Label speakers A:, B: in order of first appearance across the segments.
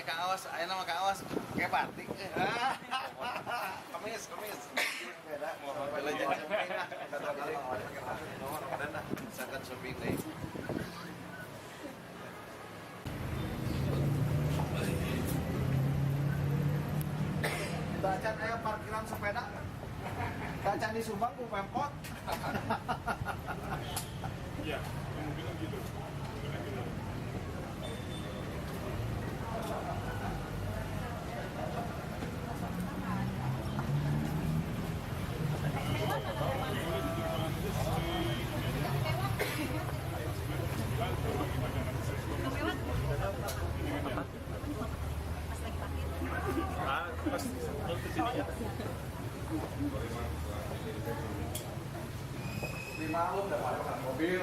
A: Kang Awas, ayeuna mah Kang Awas kayak batik. Kemis. Beda. Beda jeung shopping lah. Kata dia. Kadang dah sangat shopping deui. Kita acan aya parkiran sepeda. Kita acan di Subang ku Pemkot.
B: Iya, kemungkinan gitu.
A: Di malam udah parkir mobil.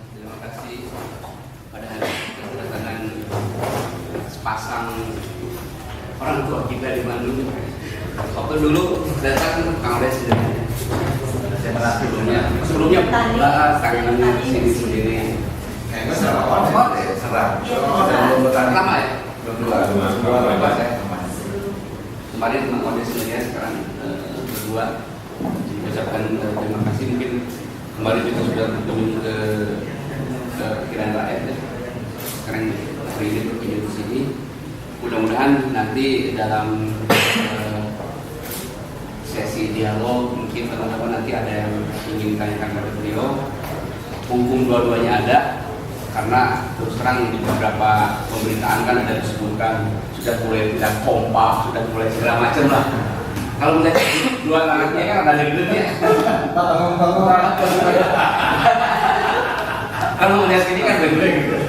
C: Terima kasih pada kedatangan sepasang orang tua kita di Bandung. Waktu dulu datang Kang Des saya pernah sebelumnya tangannya sini sendiri. Serang. Lama ya? Berdua ya. Kemarin Kang Des sendiri sekarang berdua. Ucapkan terima kasih, mungkin kemarin juga sudah bertemu ke pikiran rakyat ya. Sekarang hari ini berkunjung ke sini. Mudah-mudahan nanti dalam sesi dialog mungkin teman-teman nanti ada yang ingin tanyakan kepada beliau. Mumpung dua-duanya ada, karena terus terang di beberapa pemberitaan kan ada disebutkan sudah mulai tidak kompak, sudah mulai segala macam lah. Kalau melihat dua anaknya kan ada gedenya. Kalau melihat sini kan gede gitu.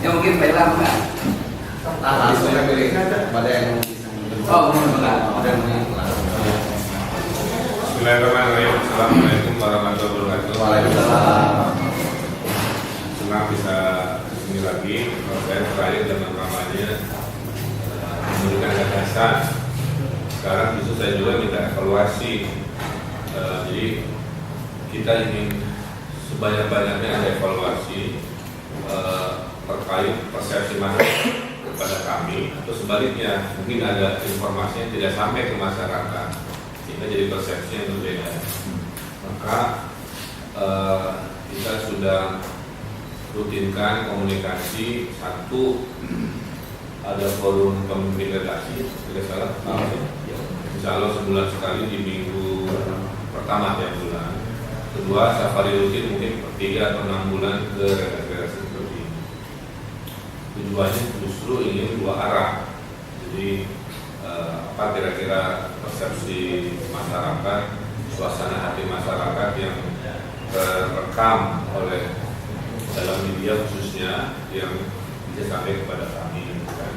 C: Ya mungkin Bella enggak.
A: Langsung saya pilih pada yang
C: Oh, enggak.
A: ada yang
B: Bismillahirrahmanirrahim. Assalamualaikum warahmatullahi wabarakatuh.
A: Waalaikumsalam.
B: Senang bisa kesini lagi. Saya terakhir dalam kampanye memberikan gagasan. Sekarang justru saya juga minta evaluasi. Jadi kita ingin sebanyak-banyaknya ada evaluasi terkait persepsi masyarakat kepada kami, atau sebaliknya mungkin ada informasi yang tidak sampai ke masyarakat sehingga jadi persepsi yang berbeda. Maka kita sudah rutinkan komunikasi. Satu, ada forum pemimpin redaksi, tidak salah, insya Allah sebulan sekali di minggu pertama tiap bulan. Kedua, safari rutin mungkin per 3 atau 6 bulan ke redaksi seperti ini. Tujuannya justru ingin dua arah. Jadi apa kira-kira persepsi masyarakat, suasana hati masyarakat yang terekam oleh dalam media khususnya yang bisa sampai kepada kami, kan?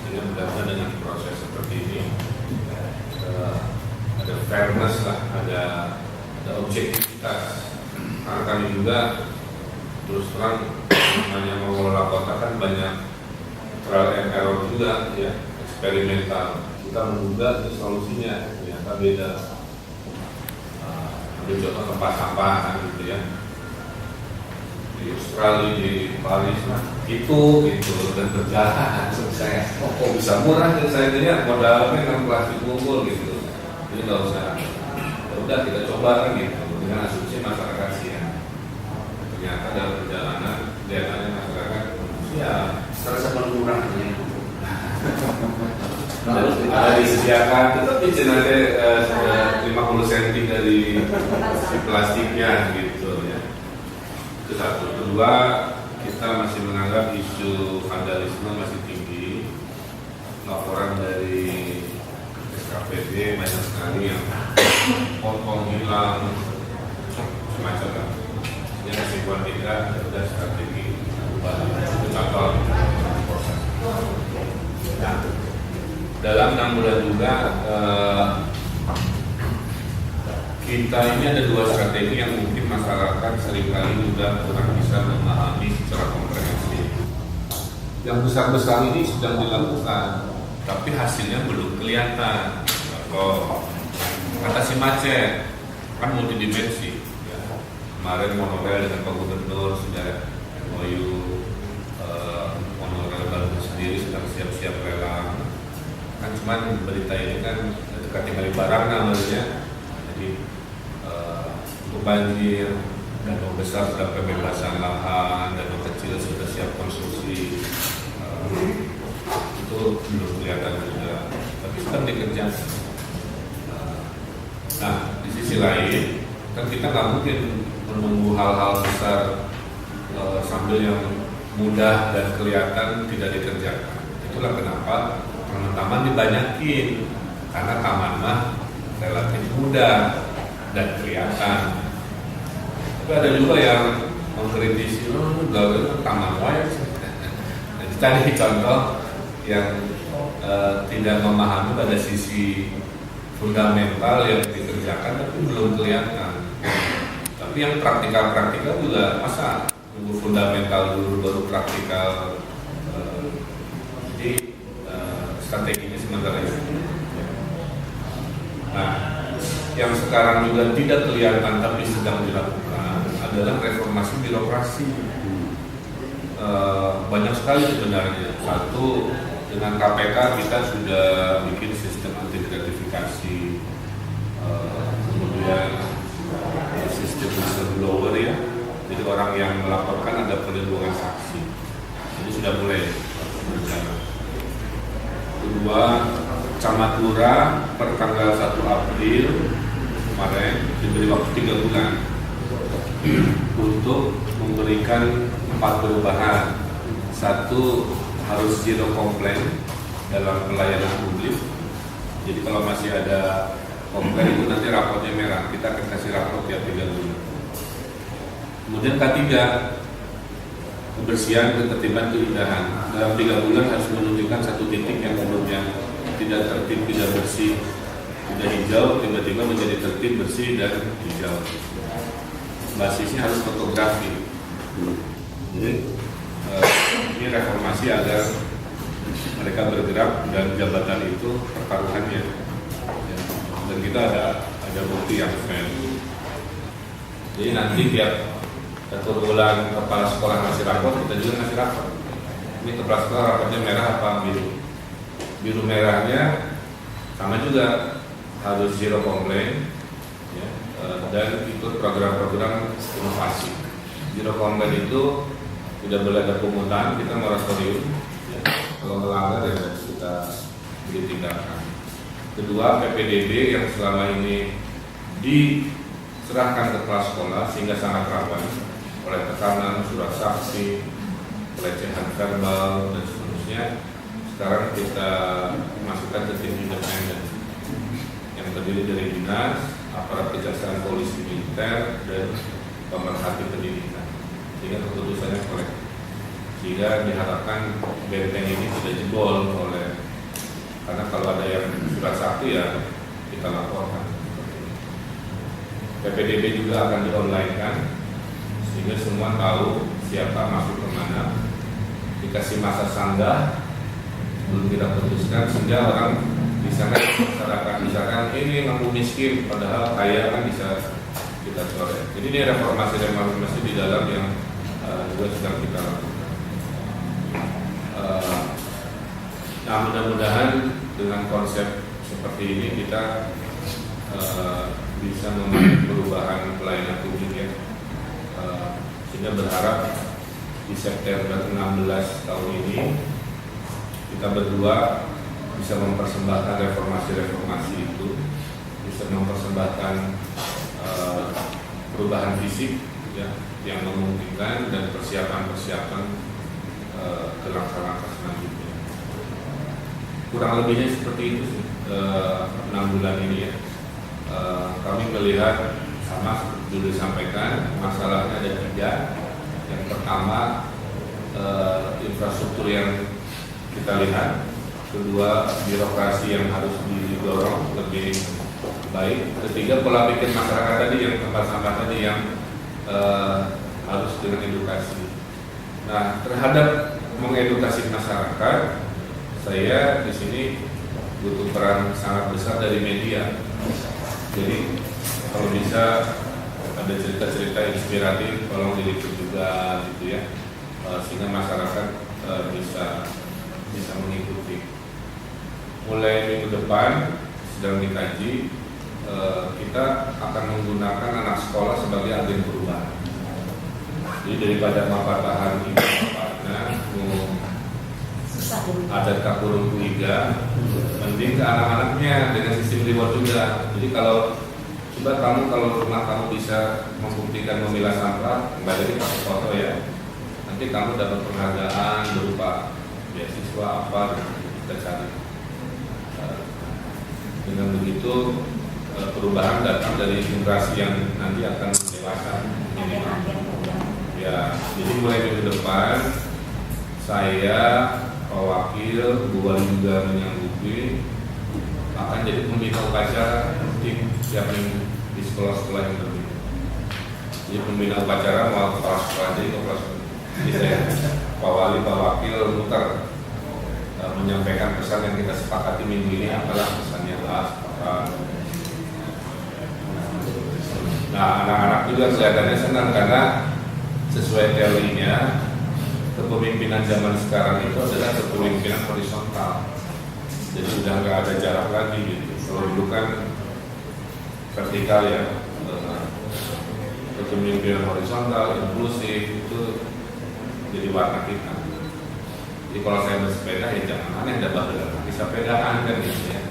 B: Sehingga mudah-mudahan dengan proses seperti ini ada fairness lah, ada objektivitas. Karena kami juga terus terang namanya mengelola kota kan banyak trial and error juga ya, eksperimental. Kita menduga itu solusinya ternyata beda. Ambil contoh tempat sampah kan gitu ya, di Australia, di Paris, nah gitu dan berjalan. Saya kok bisa murah, dan saya lihat modalnya kan plastik kumpul gitu. Jadi nggak usah, udah kita coba kan gitu dengan asumsi masyarakat sih ya. Ternyata dalam perjalanan kelihatannya masyarakat ya
C: Terasa berkurang ya.
B: ada disediakan tetap dijenade 50 cm dari si plastiknya gitu ya. Itu satu. Kedua, kita masih menganggap isu vandalisme masih tinggi. Laporan dari SKPD banyak sekali yang potong hilang, macam lah. Jadi kesimpulan kita ada strategi ubah itu contoh proses. Nah, dalam 6 bulan juga kita ini ada 2 strategi yang mungkin masyarakat seringkali juga kurang bisa memahami secara komprehensif. Yang besar-besar ini sedang dilakukan, tapi hasilnya belum kelihatan. Kalau atasi macet kan multidimensi. Ya. Kemarin monorail dengan Pak Gubernur sudah MOU, monorail baru sendiri sedang siap-siap lelang. Kan cuman berita ini kan dekat tinggal barang namanya. Jadi untuk banjir, danau besar sudah pembebasan lahan, danau kecil sudah siap konstruksi. Itu belum kelihatan juga, tapi sedang dikerjakan. Nah, di sisi lain, kan kita nggak mungkin menunggu hal-hal besar sambil yang mudah dan kelihatan tidak dikerjakan. Itulah kenapa taman-taman dibanyakin, karena taman mah relatif mudah dan kelihatan. Tapi ada juga yang mengkritisi, gak taman wae. Tadi contoh yang tidak memahami pada sisi fundamental yang dikerjakan tapi belum kelihatan. Tapi yang praktikal juga masa nunggu fundamental dulu baru praktikal. Jadi strateginya sementara itu. Nah, yang sekarang juga tidak kelihatan tapi sedang dilakukan adalah reformasi birokrasi. Banyak sekali sebenarnya. Satu, dengan KPK kita sudah bikin sistem anti gratifikasi, kemudian sistem whistleblower ya. Jadi orang yang melaporkan ada perlindungan saksi. Jadi sudah mulai berjalan. Kedua, camat lurah per tanggal 1 April kemarin diberi waktu 3 bulan untuk memberikan 4 perubahan. Satu, harus zero komplain dalam pelayanan publik. Jadi kalau masih ada komplain itu nanti raportnya merah. Kita akan kasih raport tiap 3 bulan. Kemudian ketiga, kebersihan, ketertiban, keindahan. Dalam 3 bulan harus menunjukkan satu titik yang sebelumnya tidak tertib, tidak bersih, tidak hijau, tiba-tiba menjadi tertib, bersih, dan hijau. Basisnya harus fotografi. Jadi ini reformasi agar mereka bergerak dan jabatan itu pertaruhannya. Dan kita ada bukti yang fair. Jadi nanti tiap 1 bulan kepala sekolah ngasih rapor, kita juga ngasih rapor. Ini kepala sekolah rapornya merah apa biru? Biru merahnya sama juga harus zero complaint ya, dan ikut program-program inovasi. Zero complaint itu tidak boleh ada pungutan, kita moratorium ya. Kalau melanggar ya kita beri tindakan. Kedua, PPDB yang selama ini diserahkan ke kepala sekolah sehingga sangat rawan oleh tekanan, surat saksi, pelecehan verbal dan seterusnya. Sekarang kita masukkan ke tim independen yang terdiri dari dinas, aparat kejaksaan, polisi, militer, dan pemerhati pendidikan. Sehingga keputusannya kolektif. Sehingga diharapkan benteng ini tidak jebol karena kalau ada yang surat sakti ya kita laporkan. PPDB juga akan di-online-kan sehingga semua tahu siapa masuk kemana, dikasih masa sanggah belum kita putuskan sehingga orang bisa masyarakat misalkan ini mampu miskin padahal kaya kan bisa kita coret. Jadi ini reformasi di dalam yang juga sedang kita lakukan. Nah mudah-mudahan dengan konsep seperti ini kita bisa membuat perubahan pelayanan publik ya. Sehingga berharap di September 16 tahun ini kita berdua bisa mempersembahkan reformasi itu, bisa mempersembahkan perubahan fisik ya, yang memungkinkan dan persiapan ke langkah-langkah selanjutnya. Kurang lebihnya seperti itu sih, 6 bulan ini ya. Kami melihat sama dulu disampaikan, masalahnya ada 3. Yang pertama infrastruktur yang kita lihat, kedua birokrasi yang harus didorong lebih baik, ketiga pola pikir masyarakat tadi yang tempat sampah tadi yang harus dengan edukasi. Nah, terhadap mengedukasi masyarakat, saya di sini butuh peran sangat besar dari media. Jadi kalau bisa ada cerita-cerita inspiratif, tolong diliput juga gitu ya, sehingga masyarakat bisa mengikuti. Mulai minggu depan sedang dikaji, kita akan menggunakan anak sekolah sebagai agen perubahan. Jadi daripada mapatahan ini mapatnya ada kapurung kuiga, mending ke anak-anaknya dengan sistem reward juga. Jadi kalau kalau rumah kamu bisa membuktikan memilah sampah, nggak jadi pakai foto ya, nanti kamu dapat penghargaan berupa beasiswa apa, kita cari. Dengan begitu perubahan datang dari generasi yang nanti akan dewasa. Ya, jadi mulai minggu depan saya, Pak Wakil, Bu Wali juga menyanggupi akan jadi pembina upacara tim tiap minggu di sekolah-sekolah yang berbeda. Jadi pembina upacara mau kepala sekolah jadi kepala sekolah. Jadi saya, Pak Wali, Pak Wakil muter menyampaikan pesan yang kita sepakati minggu ini, apalah pesannya apa. Nah, anak-anak juga kelihatannya senang karena sesuai teorinya kepemimpinan zaman sekarang itu adalah kepemimpinan horizontal. Jadi sudah nggak ada jarak lagi gitu. Kalau dulu kan vertikal ya, kepemimpinan horizontal, inklusif itu jadi warna kita. Jadi kalau saya bersepeda ya jangan aneh ada badan kaki sepedaan kan gitu ya.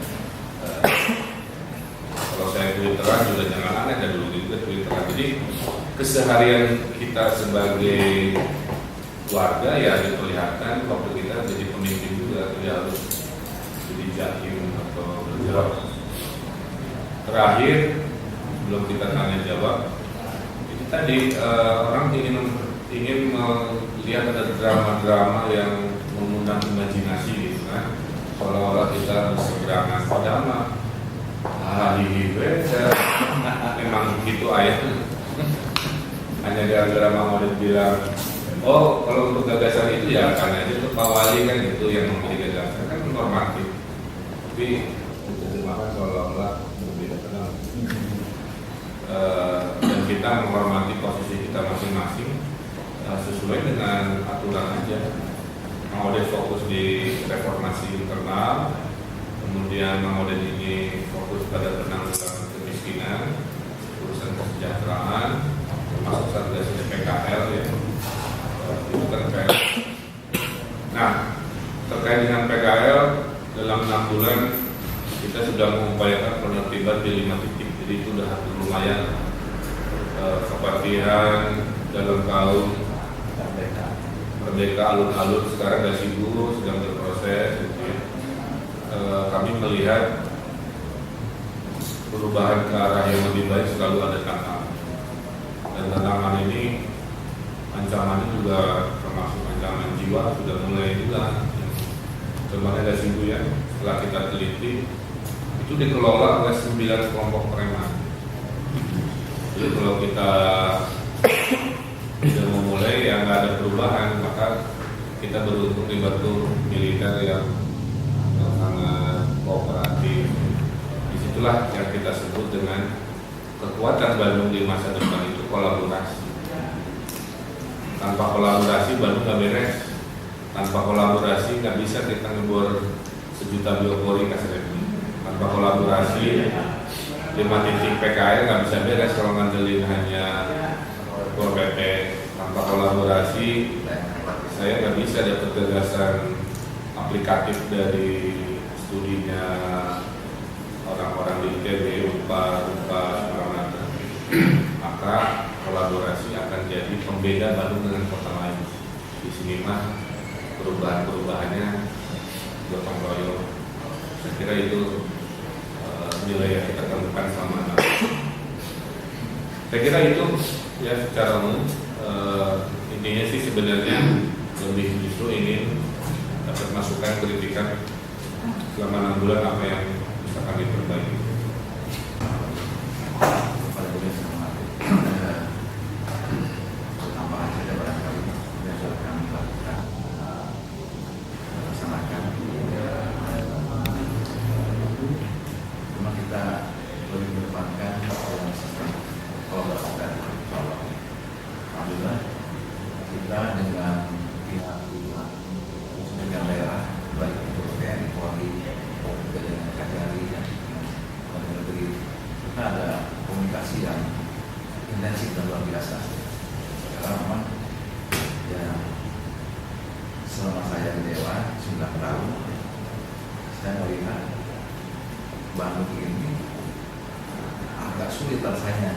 B: Kalau saya twitteran juga jangan aneh ada dulu juga twitteran. Jadi keseharian kita sebagai warga ya diperlihatkan waktu kita jadi pemimpin juga, tidak harus jadi jakim atau bergerak. Terakhir sebelum kita tanya jawab, itu tadi orang ingin melihat ada drama-drama yang mengundang imajinasi gitu kan, seolah-olah kita berseberangan, padahal mah memang begitu ayatnya. Hanya gara-gara Mang Oded bilang, oh kalau untuk gagasan itu ya kan aja itu Pak Wali kan itu yang memberi gagasan, kan normatif. Tapi diterjemahkan seolah-olah berbeda kenal. Dan kita menghormati posisi kita masing-masing sesuai dengan aturan aja. Mang Oded fokus di reformasi internal, kemudian Mang Oded ini fokus pada penanggulangan kemiskinan, urusan kesejahteraan, termasuk satgas PKL ya. Itu kan PKL. Nah, terkait dengan PKL dalam 6 bulan kita sudah mengupayakan penertiban di 5 titik, jadi itu sudah lumayan. Kepatihan, dalam kaum, Merdeka, alun-alun sekarang sudah sibuk, sedang berproses. Gitu ya. Kami melihat perubahan ke arah yang lebih baik selalu ada tantangan, dan tantangan ini ancamannya juga termasuk ancaman jiwa sudah mulai juga. Contohnya ada Sibu ya, setelah kita teliti itu dikelola oleh 9 kelompok preman. Jadi kalau kita tidak memulai yang nggak ada perubahan, maka kita beruntung dibantu militer yang sangat kooperatif. Disitulah yang kita sebut dengan kekuatan Bandung di masa depan itu kolaborasi. Tanpa kolaborasi Bandung nggak beres. Tanpa kolaborasi nggak bisa kita ngebor 1 juta biopori kasih. Tanpa kolaborasi 5 titik PKL nggak bisa beres kalau ngandelin hanya Pol PP. Tanpa kolaborasi saya nggak bisa dapat gagasan aplikatif dari studinya orang-orang di ITB, UNPAD, maka kolaborasi akan jadi pembeda Bandung dengan kota lain. Di sini mah perubahan-perubahannya gotong royong. Saya kira itu nilai yang kita temukan selama Saya kira itu ya secara umum. Intinya sih sebenarnya lebih justru ingin dapat masukan kritikan selama 6 bulan apa yang bisa kami perbaiki.
D: Pada bulan sama tambahan saja barangkali yang sudah kami lakukan laksanakan. Cuma kita lebih mengedepankan sistem kolaborasi dan kolaborasi. Alhamdulillah kita dengan pihak dengan daerah baik itu TNI, Polri, dengan KJRI dan negeri kita ada komunikasi yang intensif dan luar biasa. Karena memang ya selama saya di Dewan 9 tahun saya melihat Bandung ini agak sulit rasanya.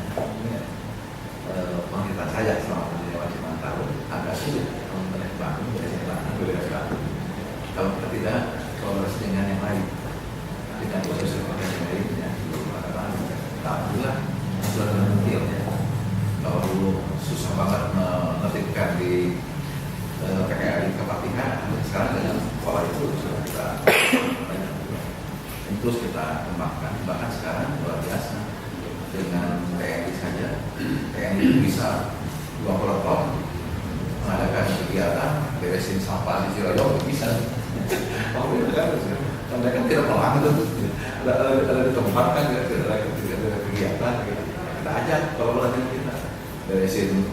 D: Penghitungan saya selama di Dewan 9 tahun agak sulit untuk Bandung dari Bandung. Kalau kita tidak kolaborasi dengan yang lain, dengan proses yang lainnya, alhamdulillah sudah terbentuk ya. Kalau dulu susah banget menertibkan di PKRI Kepatihan, sekarang dengan pola itu sudah kita terus kita kembangkan. Bahkan sekarang luar biasa dengan TNI saja, TNI bisa 20 ton mengadakan kegiatan beresin sampah di Ciroyong bisa. Oh itu kan, mereka tidak melarang itu, ada di tempat kan, ada kegiatan, kita ajak kalau lagi kita beresin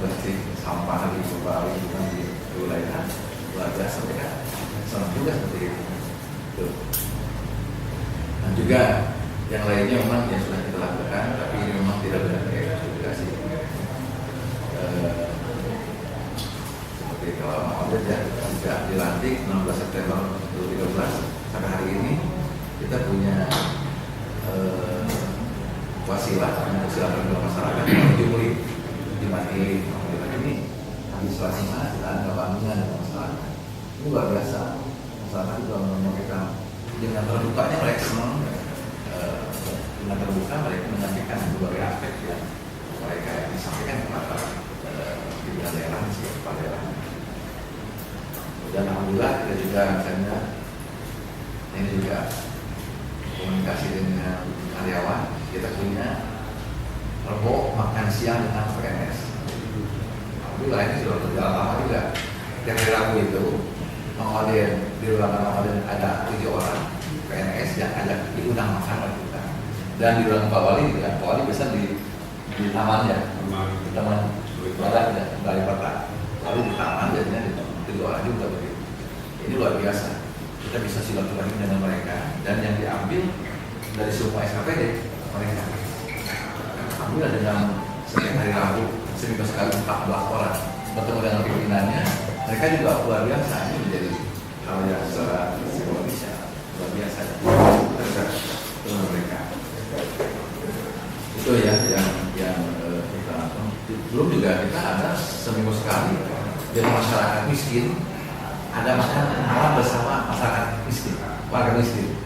D: bersih sampah di Bali di wilayah luar biasa mereka senang juga seperti itu. Dan juga yang lainnya memang yang sudah kita lakukan, tapi ini memang tidak benar kayak komunikasi. Seperti kalau mau ya, juga dilantik 16 September 2013 sampai hari ini kita punya wasilah ke masyarakat menuju murid di Mati. Ini administrasi dan kebangungan dengan masyarakat. Ini luar biasa. Masyarakat juga menyampaikan dengan terbukanya mereka senang. Dengan terbuka mereka menyampaikan berbagai aspek yang mereka disampaikan kepada pimpinan daerah, kepala daerah. Dan alhamdulillah kita juga misalnya ini juga komunikasi dengan karyawan. Kita punya rebo makan siang dengan PNS. Alhamdulillah ini sudah berjalan lama juga. Yang hari Rabu itu Mengaden di ruangan Mengaden ada 7 orang PNS yang ajak diundang makan oleh kita. Dan di ruangan Pak Wali juga, Pak Wali bisa di taman ya, di taman barat ya, dari kota. Lalu di taman jadinya di 7 orang juga begitu. Ini luar biasa. Kita bisa silaturahmi dengan mereka dan yang diambil dari semua SKPD mereka. Alhamdulillah dengan setiap hari Rabu seminggu sekali 14 orang bertemu dengan pimpinannya, mereka juga luar biasa. Ini menjadi hal yang secara psikologis luar biasa dengan mereka. Itu ya yang kita lakukan. Belum juga kita ada seminggu sekali dengan masyarakat miskin, ada malam bersama masyarakat miskin, warga miskin.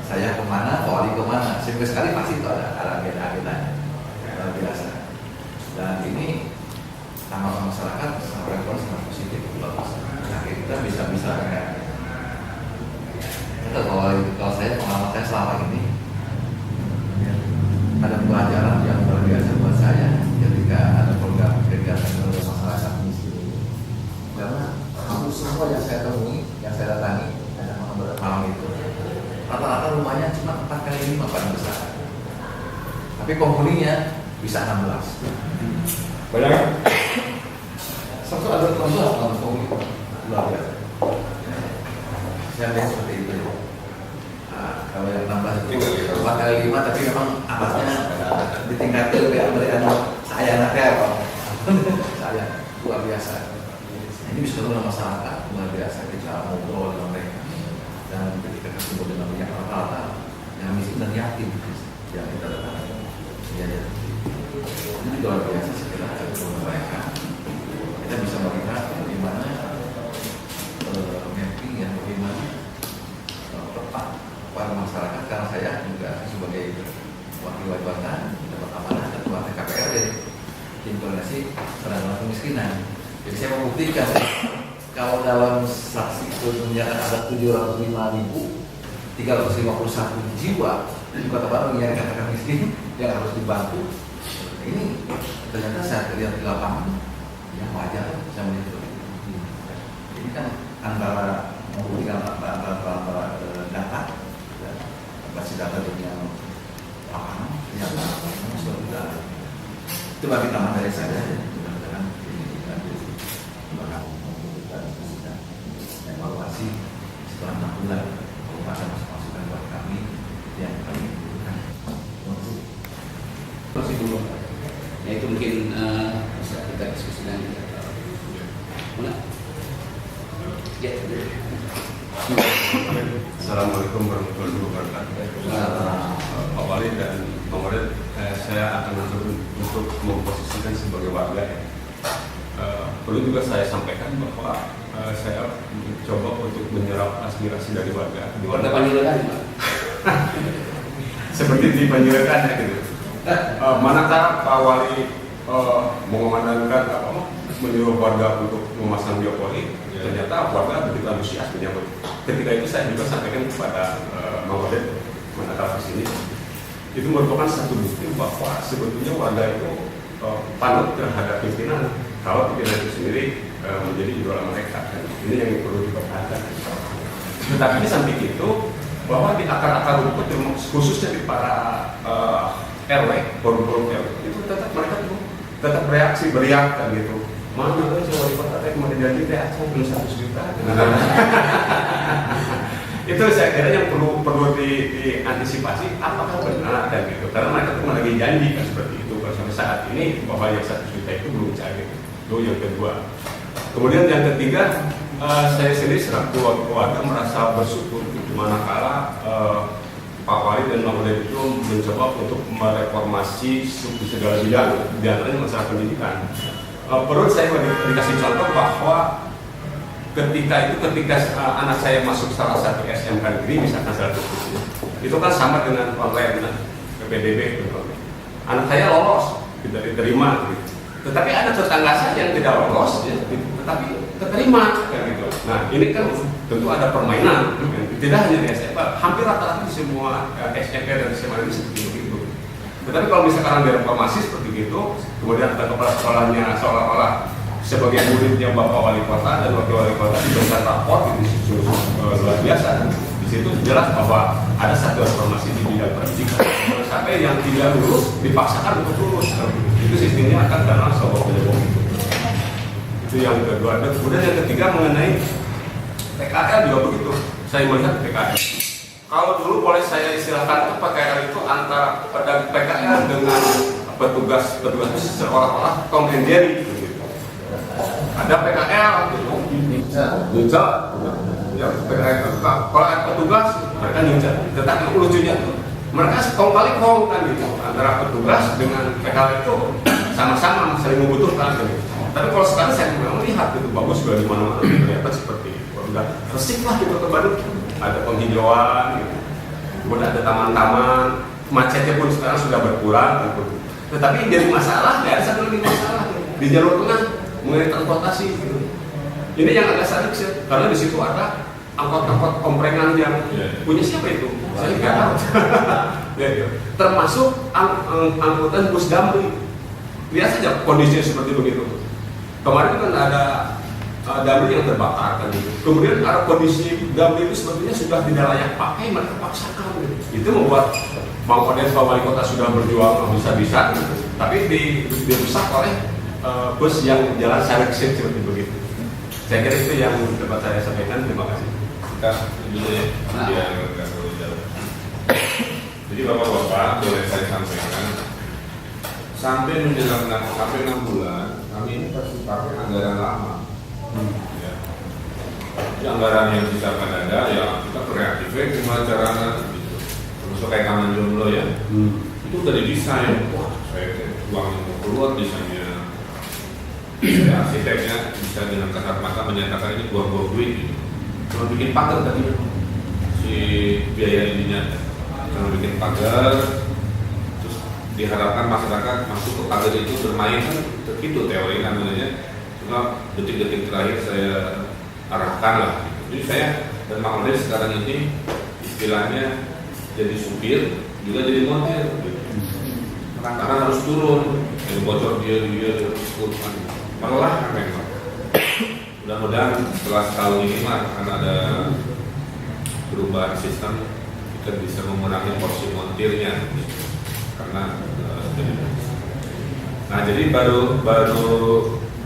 D: Saya kemana, Pak Wali kemana, seminggu sekali pasti itu ada agenda-agendanya. Luar biasa. Dan ini sama masyarakat sangat respon sangat positif, bagus. Nah, kita bisa kita kalau saya pengalaman saya selama ini ada pelajaran yang luar biasa buat saya ketika ada program kegiatan untuk masyarakat miskin. Karena hampir semua yang saya temui, yang saya datangi malam itu, rata-rata rumahnya cuma 4 kali 5 paling besar. Tapi penghuninya bisa 16.
B: Banyak.
D: Satu ada kelompok penghuni luar biasa. Saya lihat seperti itu. Nah, kalau yang 16 itu 4 kali 5, tapi memang atasnya ditingkatkan lebih dari saya anaknya apa? Saya luar biasa. Ini bisa ketemu masyarakat luar biasa, kita ngobrol dengan mereka. Dan ketika ketemu dengan banyak rata-rata yang miskin dan yatim yang kita datang ini luar biasa sekitar ketemu mereka. Kita bisa melihat bagaimana mapping ya, bagaimana peta para masyarakat. Karena saya juga sebagai wakil wali kemiskinan. Jadi saya membuktikan kalau dalam saksi itu menyatakan ada 705.351 jiwa di Kota Bandung yang dikatakan miskin yang harus dibantu. Ini ternyata saya lihat di lapangan, ya wajar saya melihat itu. Ini kan antara membuktikan antara data, basis data dengan lapangan, ternyata sudah itu bagi taman dari saya. Mudah-mudahan ini bakal memberikan evaluasi setelah 6 bulan. Kalau ada masukan buat kami yang kami butuhkan.
C: Masih dulu. Ya itu mungkin bisa kita diskusikan. Mana? Ya.
E: Assalamualaikum warahmatullahi wabarakatuh. Pak Wali dan Bang Warid, saya akan mencoba untuk memposisikan sebagai warga. Perlu juga saya sampaikan bahwa saya mencoba untuk menyerap aspirasi dari warga.
C: Warga Panjaitan,
E: seperti di Panjaitan ya gitu. Manakala Pak Wali mengumandangkan menyuruh warga untuk memasang biopori, ternyata warga begitu antusias menyambut. Ketika itu saya juga sampaikan kepada Bang Warid manakala di sini, itu merupakan satu bukti bahwa sebetulnya warga itu panut terhadap pimpinan kalau pimpinan itu sendiri menjadi idola mereka. Dan ini yang perlu diperhatikan. Tetapi di samping itu bahwa di akar-akar rumput khususnya di para RW, forum-forum RW itu tetap mereka tuh tetap bereaksi beriak kan gitu. Mana sih wali kota tadi kemarin jadi teh belum 100 juta. Itu saya kira yang perlu diantisipasi apakah benar dan gitu. Karena mereka tuh lagi janji kan seperti itu. Kalau sampai saat ini bahwa yang 100 juta itu belum cair. Itu yang kedua. Kemudian yang ketiga, saya sendiri selaku keluarga merasa bersyukur di manakala Pak Wali dan Bang Warid itu mencoba untuk mereformasi segala bidang, di antaranya masalah pendidikan. Perlu saya dikasih contoh bahwa ketika anak saya masuk salah satu SMK negeri, misalkan salah satu itu kan sama dengan online PPDB, anak saya lolos, tidak diterima, gitu. Tetapi ada tetangga saya yang tidak lolos, ya, tetapi diterima, kan gitu. Nah ini kan tentu ada permainan, tidak hanya di SMK, hampir rata-rata di semua SMK dan SMA ini seperti itu. Tetapi kalau misalkan direformasi seperti itu, kemudian ada kepala sekolahnya seolah-olah sebagai muridnya Bapak Wali Kota dan Wakil Wali Kota diberikan rapor itu luar biasa. Di situ jelas bahwa ada satu reformasi di bidang pendidikan. Sampai yang tidak lulus dipaksakan untuk lulus. Itu sistemnya akan karena sebuah penyebab itu. Itu yang kedua. Dan kemudian yang ketiga mengenai PKL juga begitu. Saya melihat PKL. Kalau dulu boleh saya istilahkan itu PKL itu antara PKL dengan petugas itu seolah-olah Tom and Jerry gitu. Ada PKL gitu, nyunca, ya PKL kalau ada petugas mereka nyunca. Tetapi lucunya tuh mereka setong kali kong kan gitu antara petugas dengan PKL itu sama-sama saling membutuhkan gitu. Tapi kalau sekarang saya memang melihat itu bagus juga di mana-mana ternyata seperti itu. Udah resik lah di Kota Bandung. Ada penghijauan, gitu. Kemudian ada taman-taman, macetnya pun sekarang sudah berkurang. Gitu. Tetapi jadi masalah, ya ada satu lagi masalah di jalur tengah mengenai transportasi. Gitu. Ini yang agak sadis ya, karena di situ ada angkot-angkot komprengan yang punya siapa itu? Saya nggak tahu. Ya, gitu. Termasuk angkutan bus damri. Lihat saja kondisinya seperti begitu. Kemarin kan ada damri yang terbakar kan gitu. Kemudian ada kondisi damri itu sebetulnya sudah tidak layak pakai, mereka paksakan gitu. Itu membuat Bang Warid Pak Wali Kota sudah berjuang bisa-bisa gitu. Tapi dirusak oleh bus yang jalan secara seperti begitu. Saya kira itu yang dapat saya sampaikan. Terima kasih.
B: Kita dulu ya, biar nggak terlalu jauh. Jadi bapak-bapak boleh saya sampaikan sampai menjelang 6 bulan kami ini pasti pakai anggaran lama. Ya. Jadi anggaran yang kita akan ada ya kita kreatifnya gimana caranya gitu. Terus kayak kaman jomblo ya, itu udah didesain. Wah, saya uangnya mau keluar desainnya. Ya, arsiteknya bisa dengan kasat mata menyatakan ini buang-buang duit gitu. Cuma bikin pagar tadi si biaya ininya, cuma bikin pagar, terus diharapkan masyarakat masuk ke pagar itu bermain, kan itu teori namanya. Cuma detik-detik terakhir saya arahkan lah. Jadi saya dan Mang Ode sekarang ini istilahnya jadi supir juga jadi montir. Karena harus turun, yang bocor dia turun, melelahkan memang. Mudah-mudahan setelah setahun ini mah akan ada perubahan sistem, kita bisa mengurangi porsi montirnya. Karena jadi baru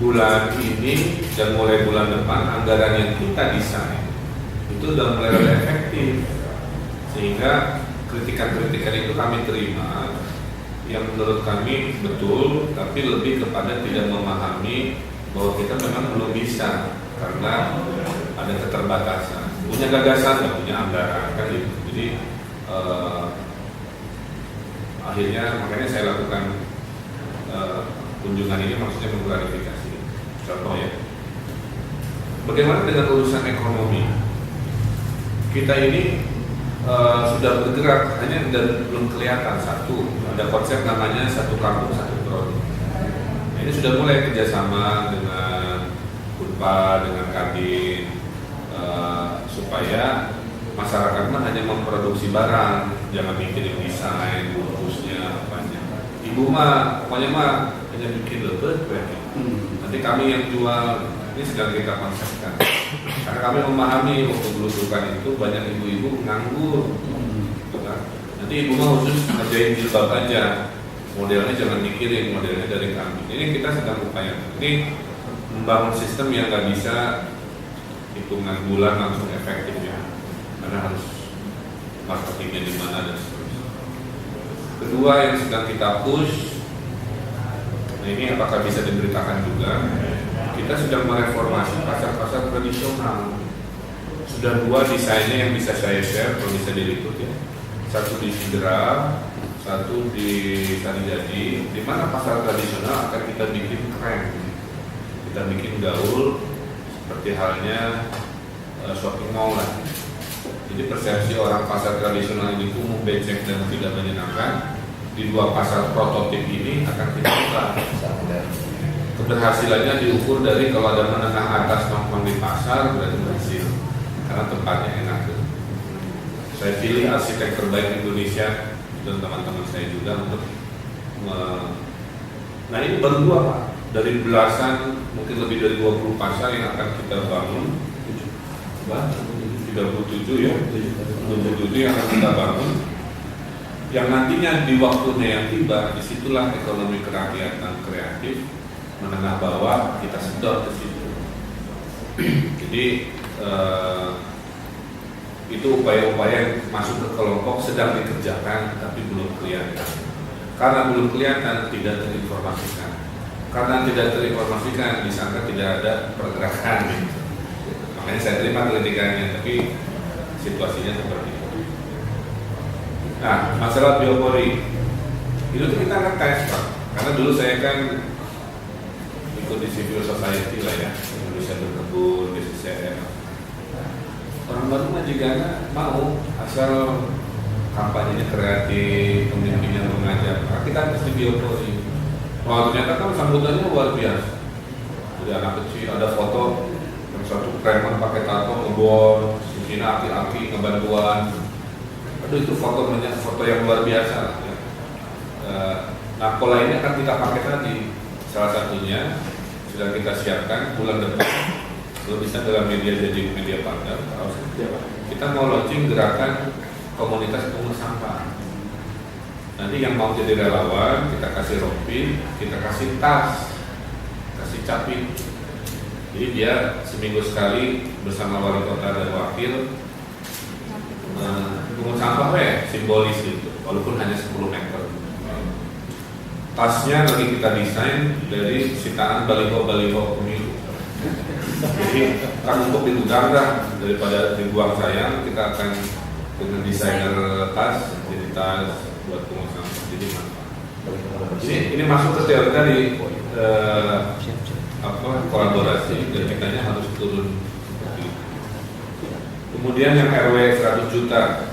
B: bulan ini dan mulai bulan depan anggaran yang kita desain itu udah mulai efektif, sehingga kritikan-kritikan itu kami terima yang menurut kami betul, tapi lebih kepada tidak memahami bahwa kita memang belum bisa karena ada keterbatasan, punya gagasan nggak punya anggaran kan gitu. Jadi akhirnya makanya saya lakukan kunjungan ini, maksudnya mengklarifikasi. Contoh ya, bagaimana dengan urusan ekonomi? Kita ini sudah bergerak, hanya dan belum kelihatan. Satu, ada konsep namanya satu kampung satu produk. Nah, ini sudah mulai kerjasama dengan Unpad, dengan Kadin, supaya masyarakat mah hanya memproduksi barang, jangan mikirin desain, bungkusnya, apanya. Ibu mah, pokoknya mah hanya bikin lebet, nanti kami yang jual. Ini sedang kita konsepkan. Karena kami memahami waktu belusukan itu banyak ibu-ibu nganggur. Nanti ibu mah khusus ngerjain jilbab aja. Modelnya jangan mikirin, modelnya dari kami. Ini kita sedang upayakan. Ini membangun sistem yang nggak bisa hitungan bulan langsung efektif ya. Karena harus marketingnya di mana dan seterusnya. Kedua yang sedang kita push, nah ini apakah bisa diberitakan juga? Kita sudah mereformasi pasar-pasar tradisional. Sudah 2 desainnya yang bisa saya share, kalau bisa diliput ya. Satu di Sidra, satu di Sarijadi, di mana pasar tradisional akan kita bikin keren. Kita bikin gaul, seperti halnya shopping mall lah. Jadi persepsi orang pasar tradisional ini kumuh, becek dan tidak menyenangkan. Di 2 pasar prototip ini akan kita buka. Keberhasilannya diukur dari kalau ada menengah atas nongkrong di pasar berarti berhasil karena tempatnya enak. Saya pilih arsitek terbaik Indonesia dan teman-teman saya juga untuk nah ini baru 2 Pak, dari belasan mungkin lebih dari 20 pasar yang akan kita bangun. 37 ya, 37 yang akan kita bangun, yang nantinya di waktunya yang tiba, disitulah ekonomi kerakyatan kreatif menengah bawah kita sedot ke situ. Jadi itu upaya-upaya yang masuk ke kelompok sedang dikerjakan tapi belum kelihatan. Karena belum kelihatan tidak terinformasikan. Karena tidak terinformasikan disangka tidak ada pergerakan. Gitu. Makanya saya terima kritikannya, tapi situasinya seperti itu. Nah, masalah biopori itu tuh kita ngetes Pak. Karena dulu saya kan ikut di civil society lah ya, Indonesia Berkebun, di CCM. Orang baru mah juga mau asal kampanyenya kreatif, pemimpinnya mengajak. Kita tes di biopori. Wah ternyata kan sambutannya luar biasa. Jadi anak kecil ada foto yang satu preman pakai tato ngebor, sini aki-aki ngebantuan. Aduh itu foto yang luar biasa lah ya. Nah pola ini akan kita pakai tadi. Salah satunya sudah kita siapkan bulan depan. Kalau bisa dalam media jadi media partner, kita mau launching gerakan komunitas pungut sampah. Nanti yang mau jadi relawan kita kasih rompi, kita kasih tas, kasih caping. Jadi dia seminggu sekali bersama wali kota dan wakil pungut sampah simbolis gitu, walaupun hanya 10 meter. Tasnya lagi kita desain dari sitaan baliho-baliho pemilu. Jadi kan untuk digudang daripada dibuang sayang, kita akan dengan desainer tas, jadi tas buat pungut sampah. Jadi manfaat. Ini masuk ke teori tadi kolaborasi dan kitanya harus turun. Kemudian yang RW 100 juta,